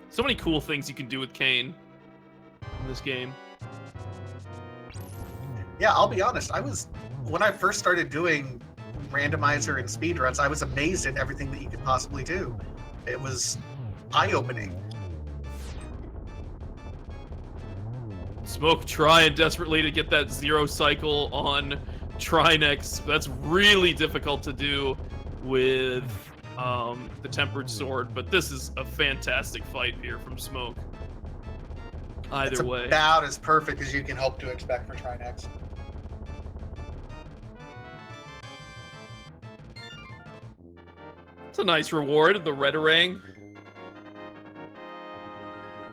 So many cool things you can do with Kane in this game. Yeah, I'll be honest. When I first started doing randomizer and speedruns, I was amazed at everything that you could possibly do. It was eye-opening. Smoke trying desperately to get that 0 cycle on Trinex. That's really difficult to do with the Tempered Sword, but this is a fantastic fight here from Smoke. Either way. It's about as perfect as you can hope to expect for Trinex. It's a nice reward, the Redarang.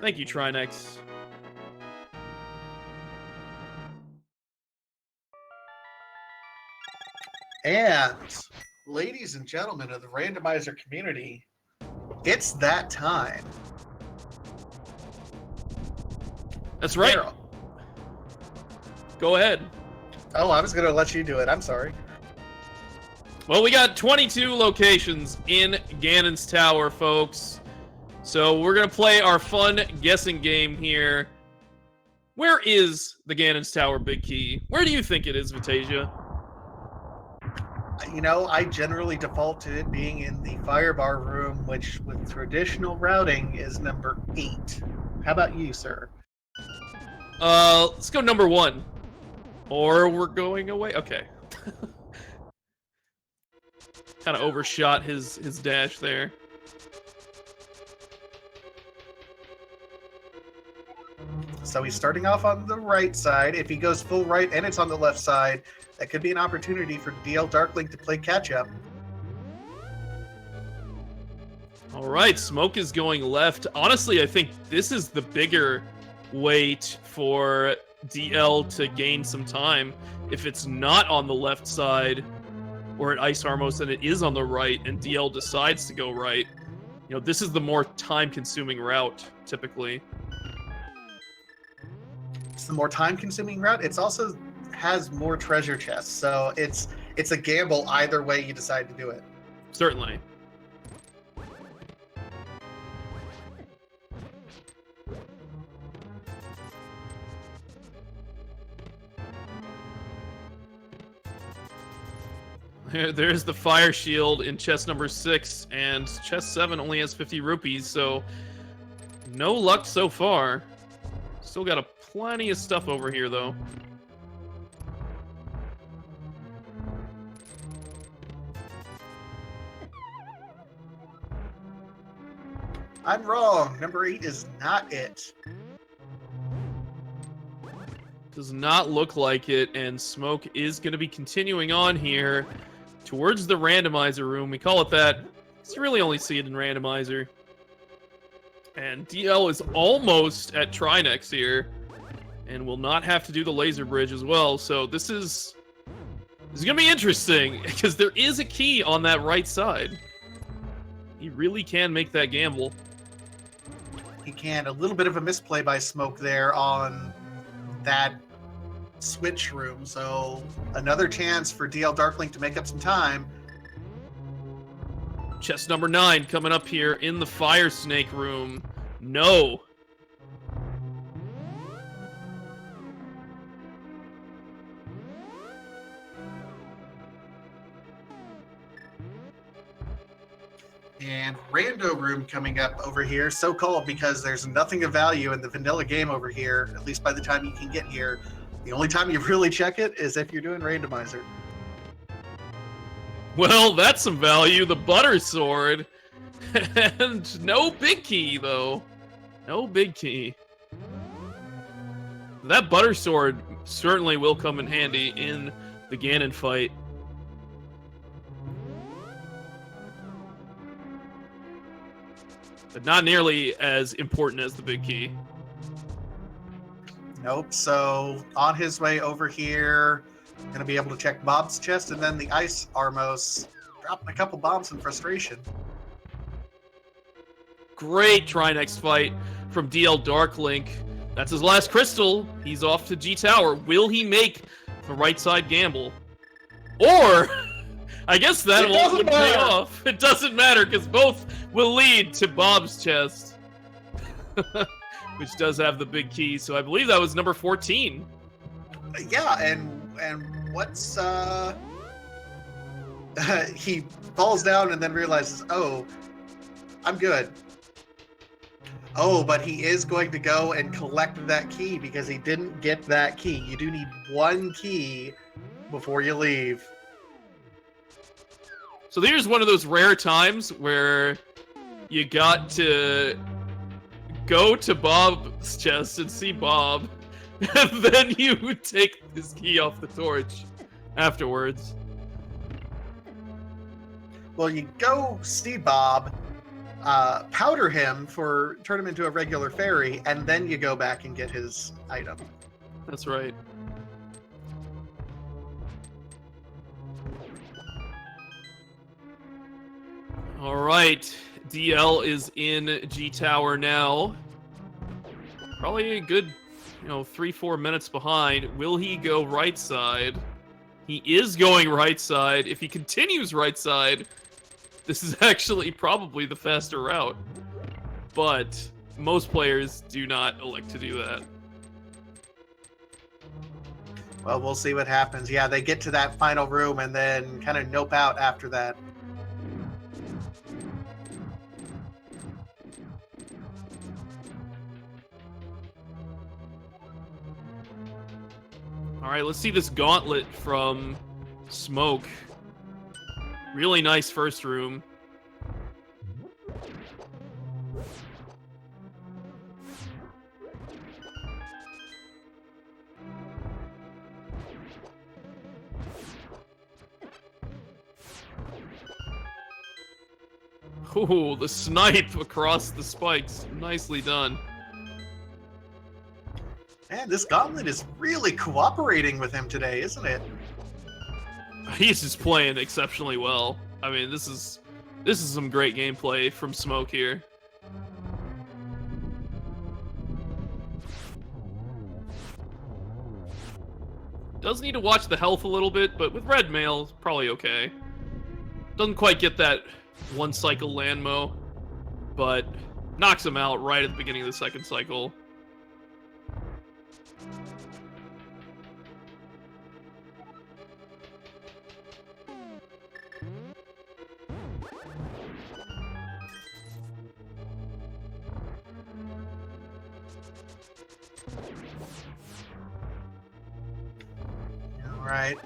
Thank you, Trinex. And, ladies and gentlemen of the randomizer community, it's that time. That's right. Daryl. Go ahead. Oh, I was going to let you do it. I'm sorry. Well, we got 22 locations in Ganon's Tower, folks. So we're going to play our fun guessing game here. Where is the Ganon's Tower Big Key? Where do you think it is, Vitasia? You know, I generally default to it being in the Firebar room, which with traditional routing is number 8. How about you, sir? Let's go number 1. Or we're going away. Okay. Kind of overshot his dash there. So he's starting off on the right side. If he goes full right and it's on the left side, that could be an opportunity for DLDarkLink to play catch-up. All right, Smoke is going left. Honestly, I think this is the bigger wait for DL to gain some time. If it's not on the left side or at Ice Armos and it is on the right and DL decides to go right, you know, this is the more time-consuming route, typically. It's the more time-consuming route. It's also has more treasure chests, so it's a gamble either way you decide to do it. Certainly. There's the fire shield in chest number 6, and chest 7 only has 50 rupees, so no luck so far. Still got plenty of stuff over here, though. I'm wrong. Number 8 is not it. Does not look like it, and Smoke is going to be continuing on here towards the randomizer room. We call it that because you really only see it in randomizer. And DL is almost at Trinex here, and will not have to do the laser bridge as well. So this is going to be interesting because there is a key on that right side. He really can make that gamble. He can. A little bit of a misplay by Smoke there on that switch room, so another chance for DLDarkLink to make up some time. Chest number 9 coming up here in the Fire Snake room. No. And Rando room coming up over here, so called because there's nothing of value in the vanilla game over here, at least by the time you can get here. The only time you really check it is if you're doing randomizer. Well, that's some value. The butter sword. And no big key, though. No big key. That butter sword certainly will come in handy in the Ganon fight. But not nearly as important as the big key. Nope. So on his way over here, going to be able to check Bob's chest, and then the Ice Armos dropping a couple bombs in frustration. Great Trinex fight from DLDarkLink. That's his last crystal. He's off to G Tower. Will he make the right side gamble? Or I guess that It doesn't would pay matter. off. It doesn't matter because both will lead to Bob's chest, which does have the big key. So I believe that was number 14. Yeah, and what's he falls down and then realizes, oh, I'm good. Oh, but he is going to go and collect that key because he didn't get that key. You do need one key before you leave. So there's one of those rare times where you got to go to Bob's chest and see Bob, and then you take his key off the torch afterwards. Well, you go see Bob, powder him turn him into a regular fairy, and then you go back and get his item. That's right. All right, DL is in G Tower now. Probably a good, 3-4 minutes behind. Will he go right side? He is going right side. If he continues right side, this is actually probably the faster route. But most players do not elect to do that. Well, we'll see what happens. Yeah, they get to that final room and then kind of nope out after that. All right, let's see this gauntlet from Smoke. Really nice first room. Ooh, the snipe across the spikes. Nicely done. Man, this gauntlet is really cooperating with him today, isn't it? He's just playing exceptionally well. I mean, this is some great gameplay from Smoke here. Does need to watch the health a little bit, but with red mail, probably okay. Doesn't quite get that one cycle Landmo, but knocks him out right at the beginning of the second cycle. Right.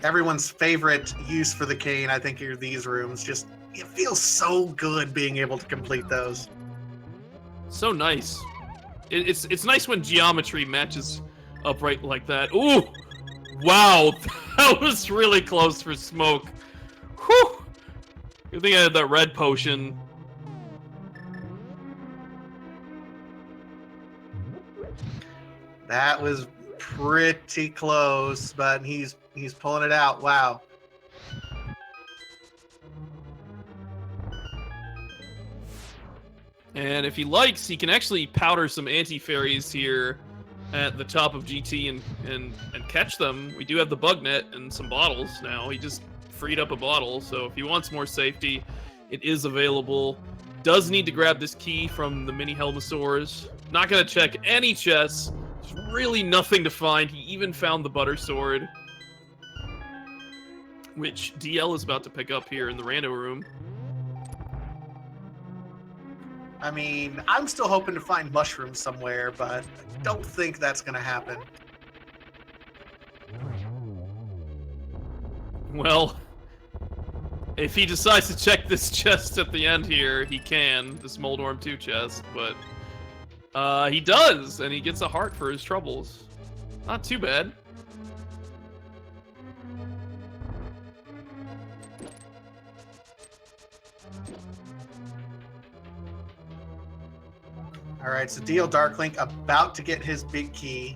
Everyone's favorite use for the cane, I think, are these rooms. Just, it feels so good being able to complete those. So nice. It's nice when geometry matches up right like that. Ooh! Wow, that was really close for Smoke. Whew! Good thing I had that red potion. That was pretty close, but he's pulling it out. Wow. And if he likes, he can actually powder some anti-fairies here at the top of GT and catch them. We do have the bug net and some bottles now. He just freed up a bottle, so if he wants more safety, it is available. Does need to grab this key from the mini Helmosaurs. Not gonna check any chests. There's really nothing to find. He even found the butter sword, which DL is about to pick up here in the rando room. I mean, I'm still hoping to find mushrooms somewhere, but I don't think that's going to happen. Well, if he decides to check this chest at the end here, he can, this Moldorm 2 chest, but he does, and he gets a heart for his troubles. Not too bad. All right, so DLDarkLink about to get his big key.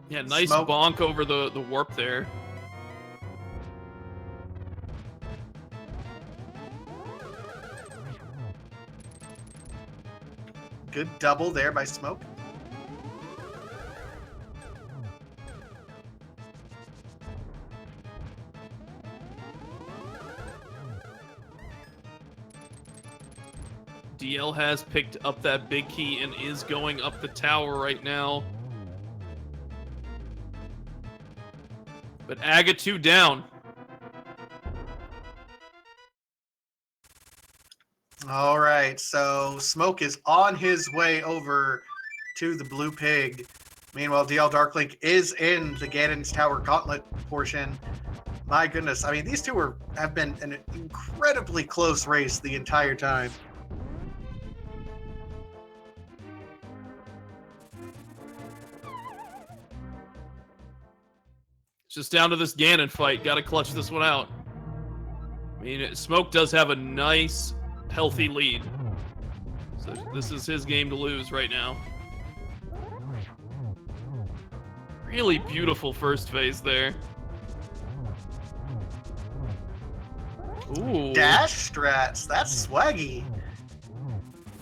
Yeah, nice Smoke. bonk over the warp there. Good double there by Smoke. DL has picked up that big key and is going up the tower right now. But Aga 2 down. All right, so Smoke is on his way over to the Blue Pig. Meanwhile, DLDarkLink is in the Ganon's Tower Gauntlet portion. My goodness, I mean, these two have been an incredibly close race the entire time. It's just down to this Ganon fight. Got to clutch this one out. I mean, Smoke does have a nice, healthy lead. So this is his game to lose right now. Really beautiful first phase there. Ooh. Dash strats, that's swaggy.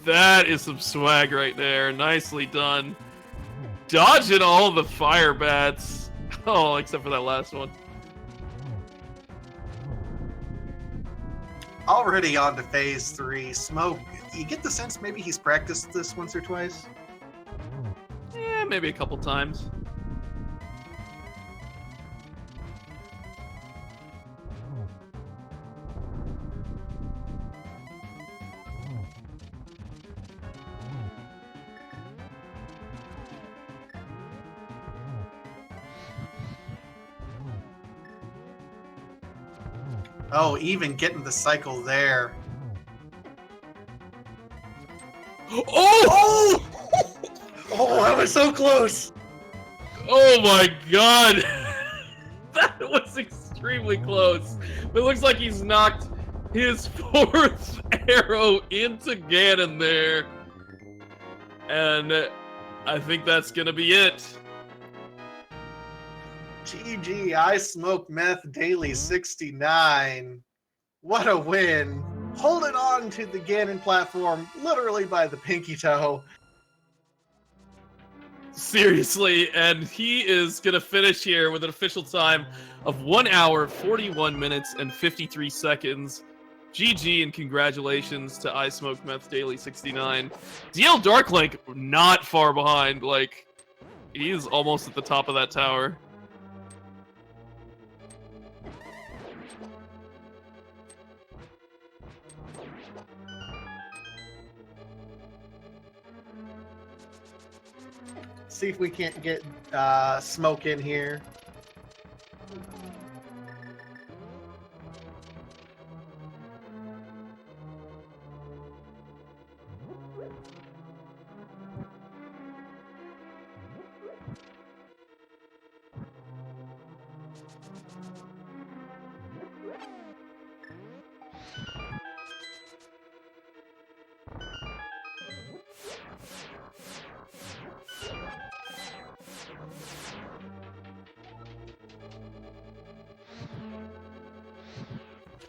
That is some swag right there. Nicely done. Dodging all the fire bats. Oh, except for that last one. Already on to phase 3. Smoke, you get the sense maybe he's practiced this once or twice? Yeah, maybe a couple times. Oh, even getting the cycle there. Oh! Oh, that was so close! Oh my god! That was extremely close. It looks like he's knocked his 4th arrow into Ganon there. And I think that's gonna be it. GG, I Smoke Meth Daily 69. What a win. Holding on to the Ganon platform literally by the pinky toe. Seriously, and he is gonna finish here with an official time of 1 hour, 41 minutes, and 53 seconds. GG and congratulations to I Smoke Meth Daily 69. DLDarkLink not far behind, like, he's almost at the top of that tower. See if we can't get Smoke in here.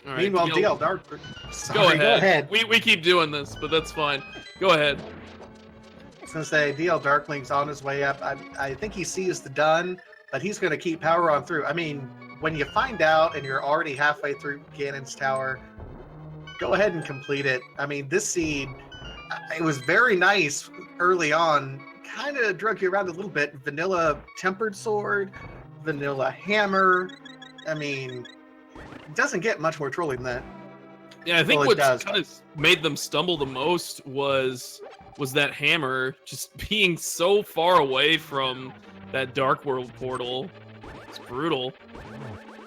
All right, Meanwhile, DL DLDark. Sorry, Go ahead. We keep doing this, but that's fine. Go ahead. I was going to say, DLDarkLink's on his way up. I think he sees the done, but he's going to keep power on through. I mean, when you find out and you're already halfway through Ganon's Tower, go ahead and complete it. I mean, this seed, it was very nice early on. Kind of drug you around a little bit. Vanilla Tempered Sword, Vanilla Hammer. I mean, it doesn't get much more trolling than that. Yeah, I think Well, it what does. kind of made them stumble the most was that hammer just being so far away from that Dark World portal. It's brutal.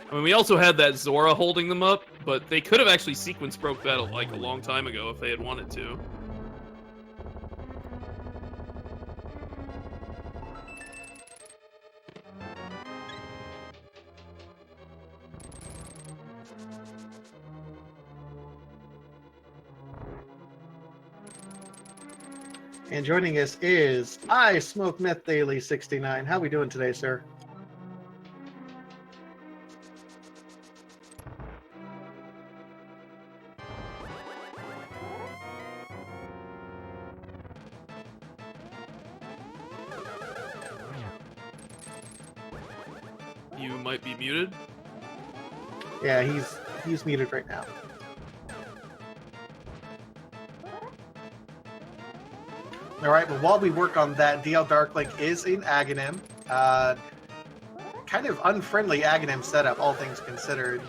I mean, we also had that Zora holding them up, but they could have actually sequence broke that like a long time ago if they had wanted to. And joining us is I Smoke Meth Daily 69. How we doing today, sir? You might be muted. Yeah, he's muted right now. All right, well, while we work on that, DLDarkLink is in Aghanim. Kind of unfriendly Aghanim setup, all things considered.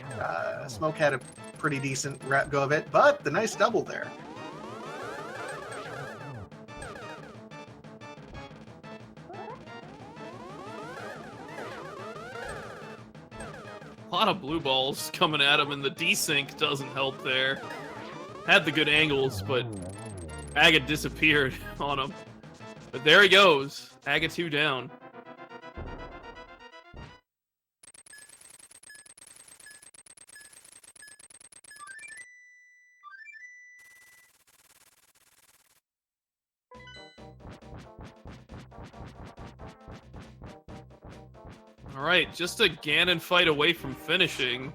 Smoke had a pretty decent go of it, but the nice double there. A lot of blue balls coming at him, and the desync doesn't help there. Had the good angles, but Aga disappeared on him. But there he goes. Aga 2 down. All right, just a Ganon fight away from finishing.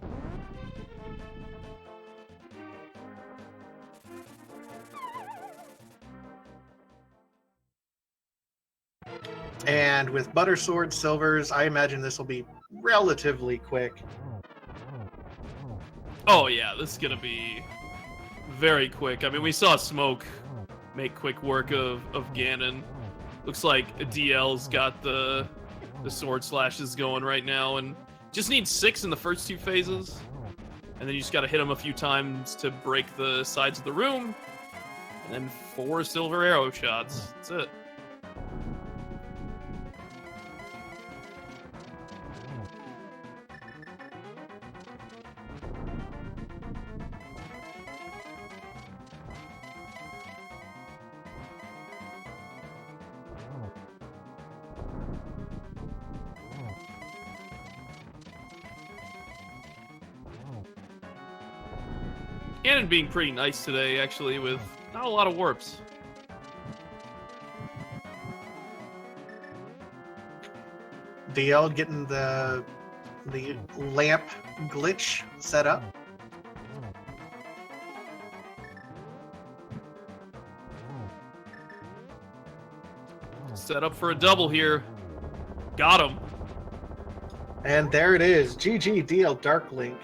And with Butter Sword Silvers, I imagine this will be relatively quick. Oh yeah, this is gonna be very quick. I mean, we saw Smoke make quick work of Ganon. Looks like DL's got the sword slashes going right now, and just needs 6 in the first 2 phases. And then you just gotta hit him a few times to break the sides of the room. And then 4 silver arrow shots. That's it. Ganon being pretty nice today, actually, with not a lot of warps. DL getting the lamp glitch set up. Set up for a double here. Got him. And there it is. GG DLDarkLink.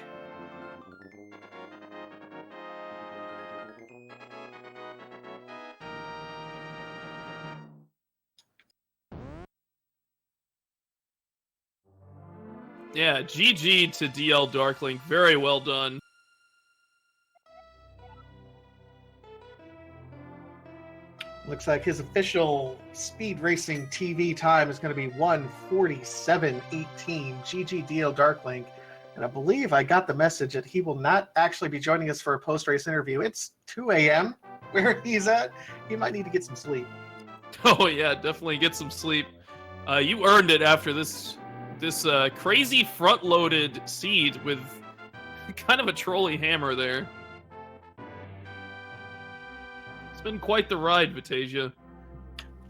Yeah, GG to DLDarkLink. Very well done. Looks like his official speed racing TV time is going to be 1:47:18. GG DLDarkLink. And I believe I got the message that he will not actually be joining us for a post-race interview. It's 2 a.m. where he's at. He might need to get some sleep. Oh yeah, definitely get some sleep. You earned it after this crazy front-loaded seed with kind of a trolley hammer there. It's been quite the ride, Vitasia.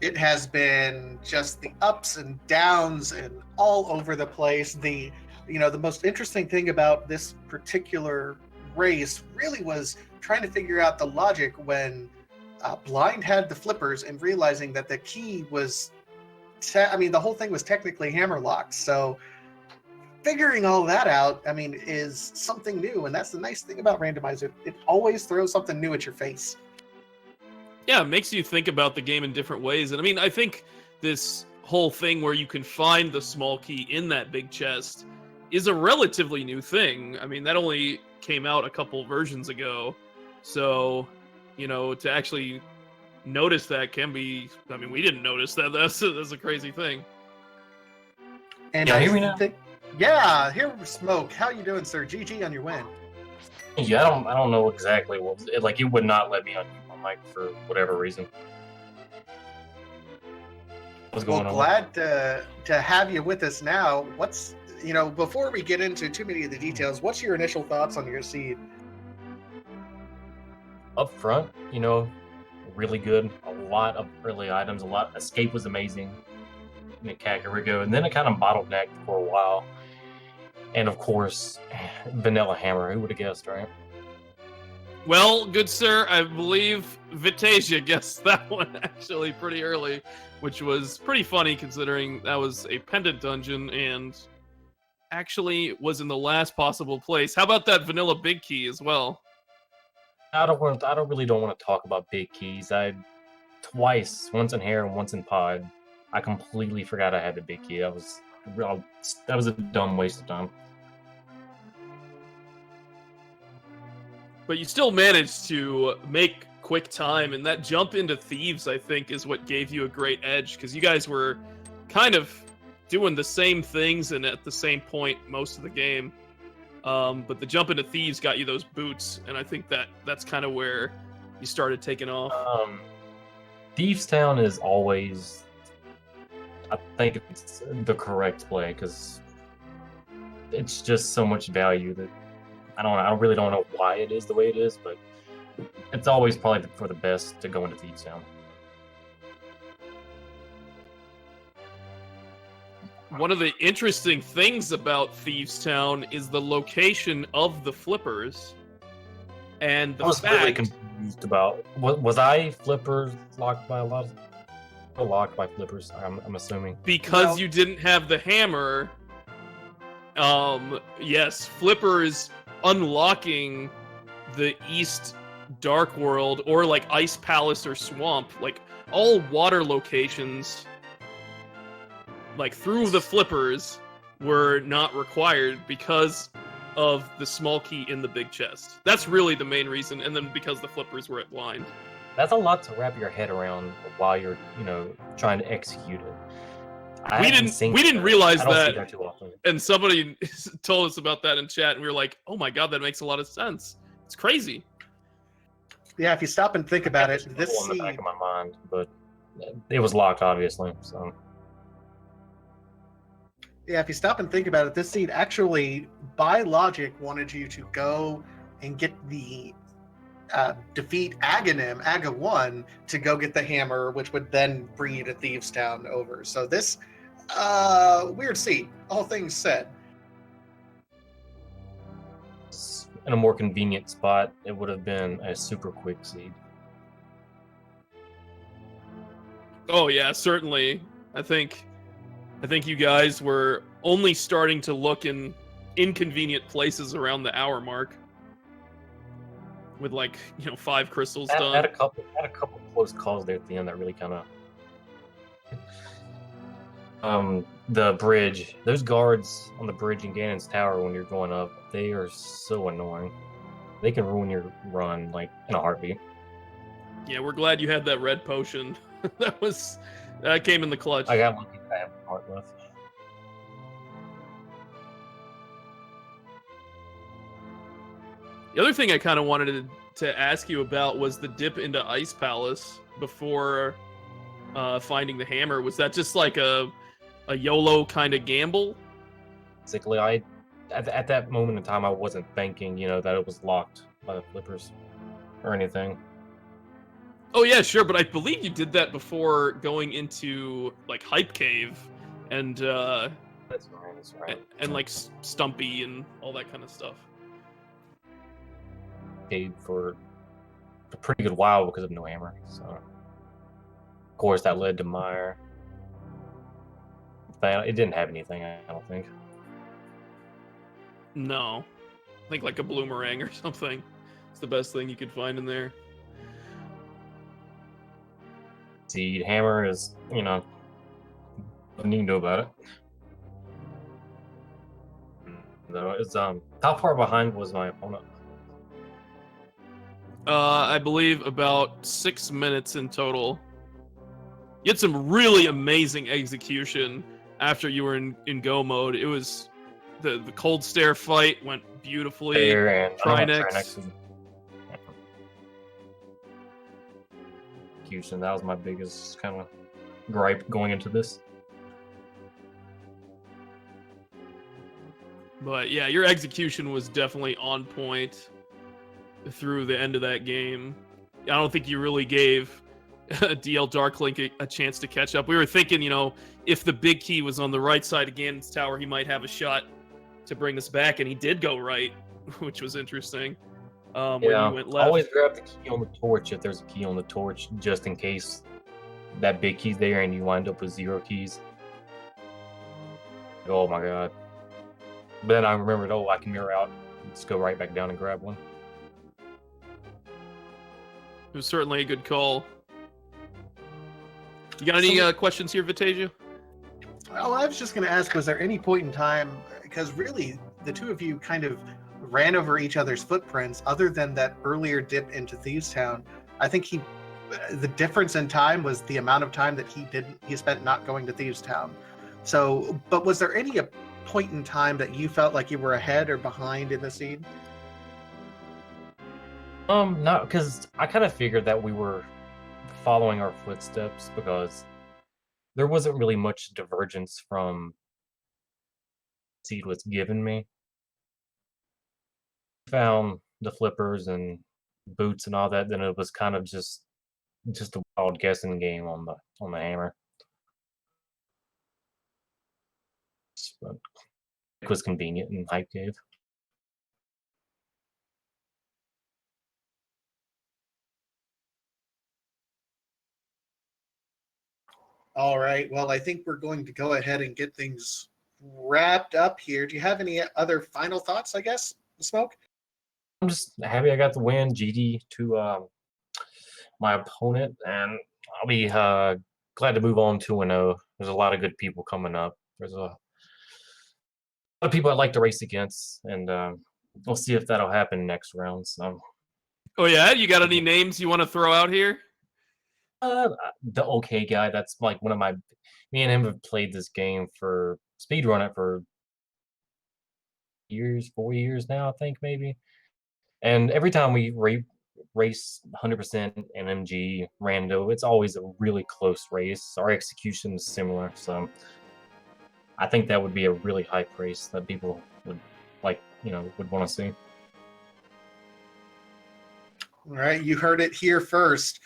It has been just the ups and downs and all over the place. The most interesting thing about this particular race really was trying to figure out the logic when Blind had the flippers and realizing that the key was the whole thing was technically hammer locked. So figuring all that out, is something new. And that's the nice thing about Randomizer. It always throws something new at your face. Yeah, it makes you think about the game in different ways. And I think this whole thing where you can find the small key in that big chest is a relatively new thing. That only came out a couple versions ago. So, to actually notice that can be, we didn't notice that. That's a crazy thing. And yeah, hear me now? Yeah, here Smoke. How you doing, sir? GG on your win. Yeah, I don't know exactly what was it. Like, it would not let me unmute my mic for whatever reason. What's going on? Glad to have you with us now. What's before we get into too many of the details, what's your initial thoughts on your seed? Up front, really good. A lot of early items. Escape was amazing. Kakariko, and then it kind of bottlenecked for a while. And of course, Vanilla Hammer. Who would have guessed, right? Well, good sir, I believe Vitasia guessed that one actually pretty early, which was pretty funny considering that was a pendant dungeon and actually was in the last possible place. How about that vanilla big key as well? I don't really want to talk about big keys. twice, once in hair and once in pod. I completely forgot I had the big key. That was a dumb waste of time. But you still managed to make quick time, and that jump into Thieves, I think, is what gave you a great edge, because you guys were kind of doing the same things and at the same point most of the game. But the jump into Thieves got you those boots, and I think that's kind of where you started taking off. Thieves Town is always, I think it's the correct play, because it's just so much value that I really don't know why it is the way it is, but it's always probably for the best to go into Thieves Town. One of the interesting things about Thieves Town is the location of the flippers, and the I was fact really confused about was I flippers locked by a lot of locked by flippers. I'm assuming because you didn't have the hammer. Yes, flippers unlocking the East Dark World or like Ice Palace or Swamp, like all water locations, like through the flippers, were not required because of the small key in the big chest. That's really the main reason, and then because the flippers were at blind. that's a lot to wrap your head around while you're trying to execute it. We didn't realize I don't see that too often. And somebody told us about that in chat, and we were like, "Oh my god, that makes a lot of sense. It's crazy." Yeah, if you stop and think about it, this on the back seed, of my mind, but it was locked, obviously. So yeah, if you stop and think about it, this seed actually, by logic, wanted you to go and get the defeat Aghanim, Aga 1, to go get the hammer, which would then bring you to Thieves Town over. So this weird seed, all things said. in a more convenient spot, it would have been a super quick seed. Oh yeah, certainly. I think you guys were only starting to look in inconvenient places around the hour mark, with 5 crystals done. Had a couple close calls there at the end that really kind of. The bridge, those guards on the bridge in Ganon's Tower when you're going up, they are so annoying. They can ruin your run in a heartbeat. Yeah, we're glad you had that red potion. that came in the clutch. I got lucky. I have a heart left. The other thing I kind of wanted to ask you about was the dip into Ice Palace before finding the hammer. Was that just like a YOLO kind of gamble? Basically, at that moment in time, I wasn't thinking, that it was locked by the flippers or anything. Oh yeah, sure, but I believe you did that before going into Hype Cave and That's right. and Stumpy and all that kind of stuff. Paid for a pretty good while because of no hammer. So, of course, that led to Meyer. It didn't have anything, I don't think. No. I think a bloomerang or something. It's the best thing you could find in there. Seed hammer is, nothing you can do about it. Though it's how far behind was my opponent? I believe about 6 minutes in total. You had some really amazing execution after you were in go mode. It was the cold stare fight went beautifully. Trinex. Execution, that was my biggest kind of gripe going into this. But yeah, your execution was definitely on point through the end of that game. I don't think you really gave DLDarkLink a chance to catch up. We were thinking, if the big key was on the right side of Ganon's Tower, he might have a shot to bring us back, and he did go right, which was interesting. When you went left. Always grab the key on the torch if there's a key on the torch, just in case that big key's there and you wind up with 0 keys. Oh my god. But then I remembered, I can mirror out and just go right back down and grab one. It was certainly a good call. You got any questions here, Vitasia? Well, I was just going to ask, was there any point in time, because really the two of you kind of ran over each other's footprints, other than that earlier dip into Thieves Town. I think the difference in time was the amount of time that he spent not going to Thieves Town. So, but was there any point in time that you felt like you were ahead or behind in the scene? No, because I kind of figured that we were following our footsteps because there wasn't really much divergence from Seed was given me. Found the flippers and boots and all that, then it was kind of just a wild guessing game on the hammer. But it was convenient and hype gave. All right. Well, I think we're going to go ahead and get things wrapped up here. Do you have any other final thoughts, I guess, Smoke? I'm just happy I got the win, GD to my opponent, and I'll be glad to move on 2-0. There's a lot of good people coming up. There's a lot of people I'd like to race against, and we'll see if that'll happen next round. So. Oh yeah, you got any names you want to throw out here? The OK guy. That's like one of my. Me and him have played this game for speedrun it for 4 years now, I think maybe. And every time we race 100% NMG rando, it's always a really close race. Our execution is similar, so I think that would be a really hype race that people would would want to see. All right, you heard it here first.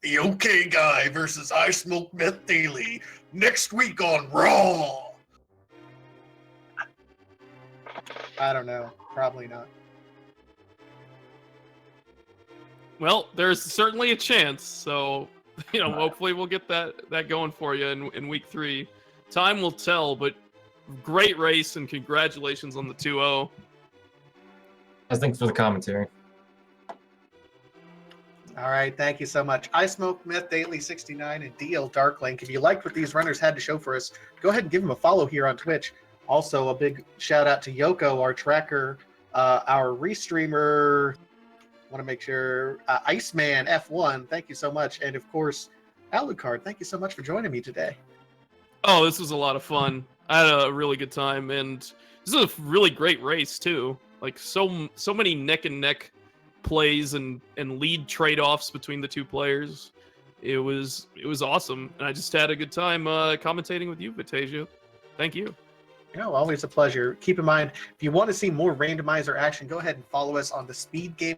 The OK Guy versus I Smoke Meth Daily next week on Raw. I don't know. Probably not. Well, there's certainly a chance, so hopefully we'll get that going for you in week 3. Time will tell, but great race and congratulations on the 2-0. Thanks for the commentary. All right, thank you so much. I Smoke Meth Daily 69 and DLDarkLink. If you liked what these runners had to show for us, go ahead and give them a follow here on Twitch. Also, a big shout out to Yoko, our tracker, our restreamer. Want to make sure Iceman F1. Thank you so much, and of course, Alucard. Thank you so much for joining me today. Oh, this was a lot of fun. I had a really good time, and this is a really great race too. Like so many neck and neck plays and lead trade-offs between the two players. It was awesome, and I just had a good time commentating with you, Vitasia. Thank you. Always a pleasure. Keep in mind, if you want to see more randomizer action, go ahead and follow us on the Speed Game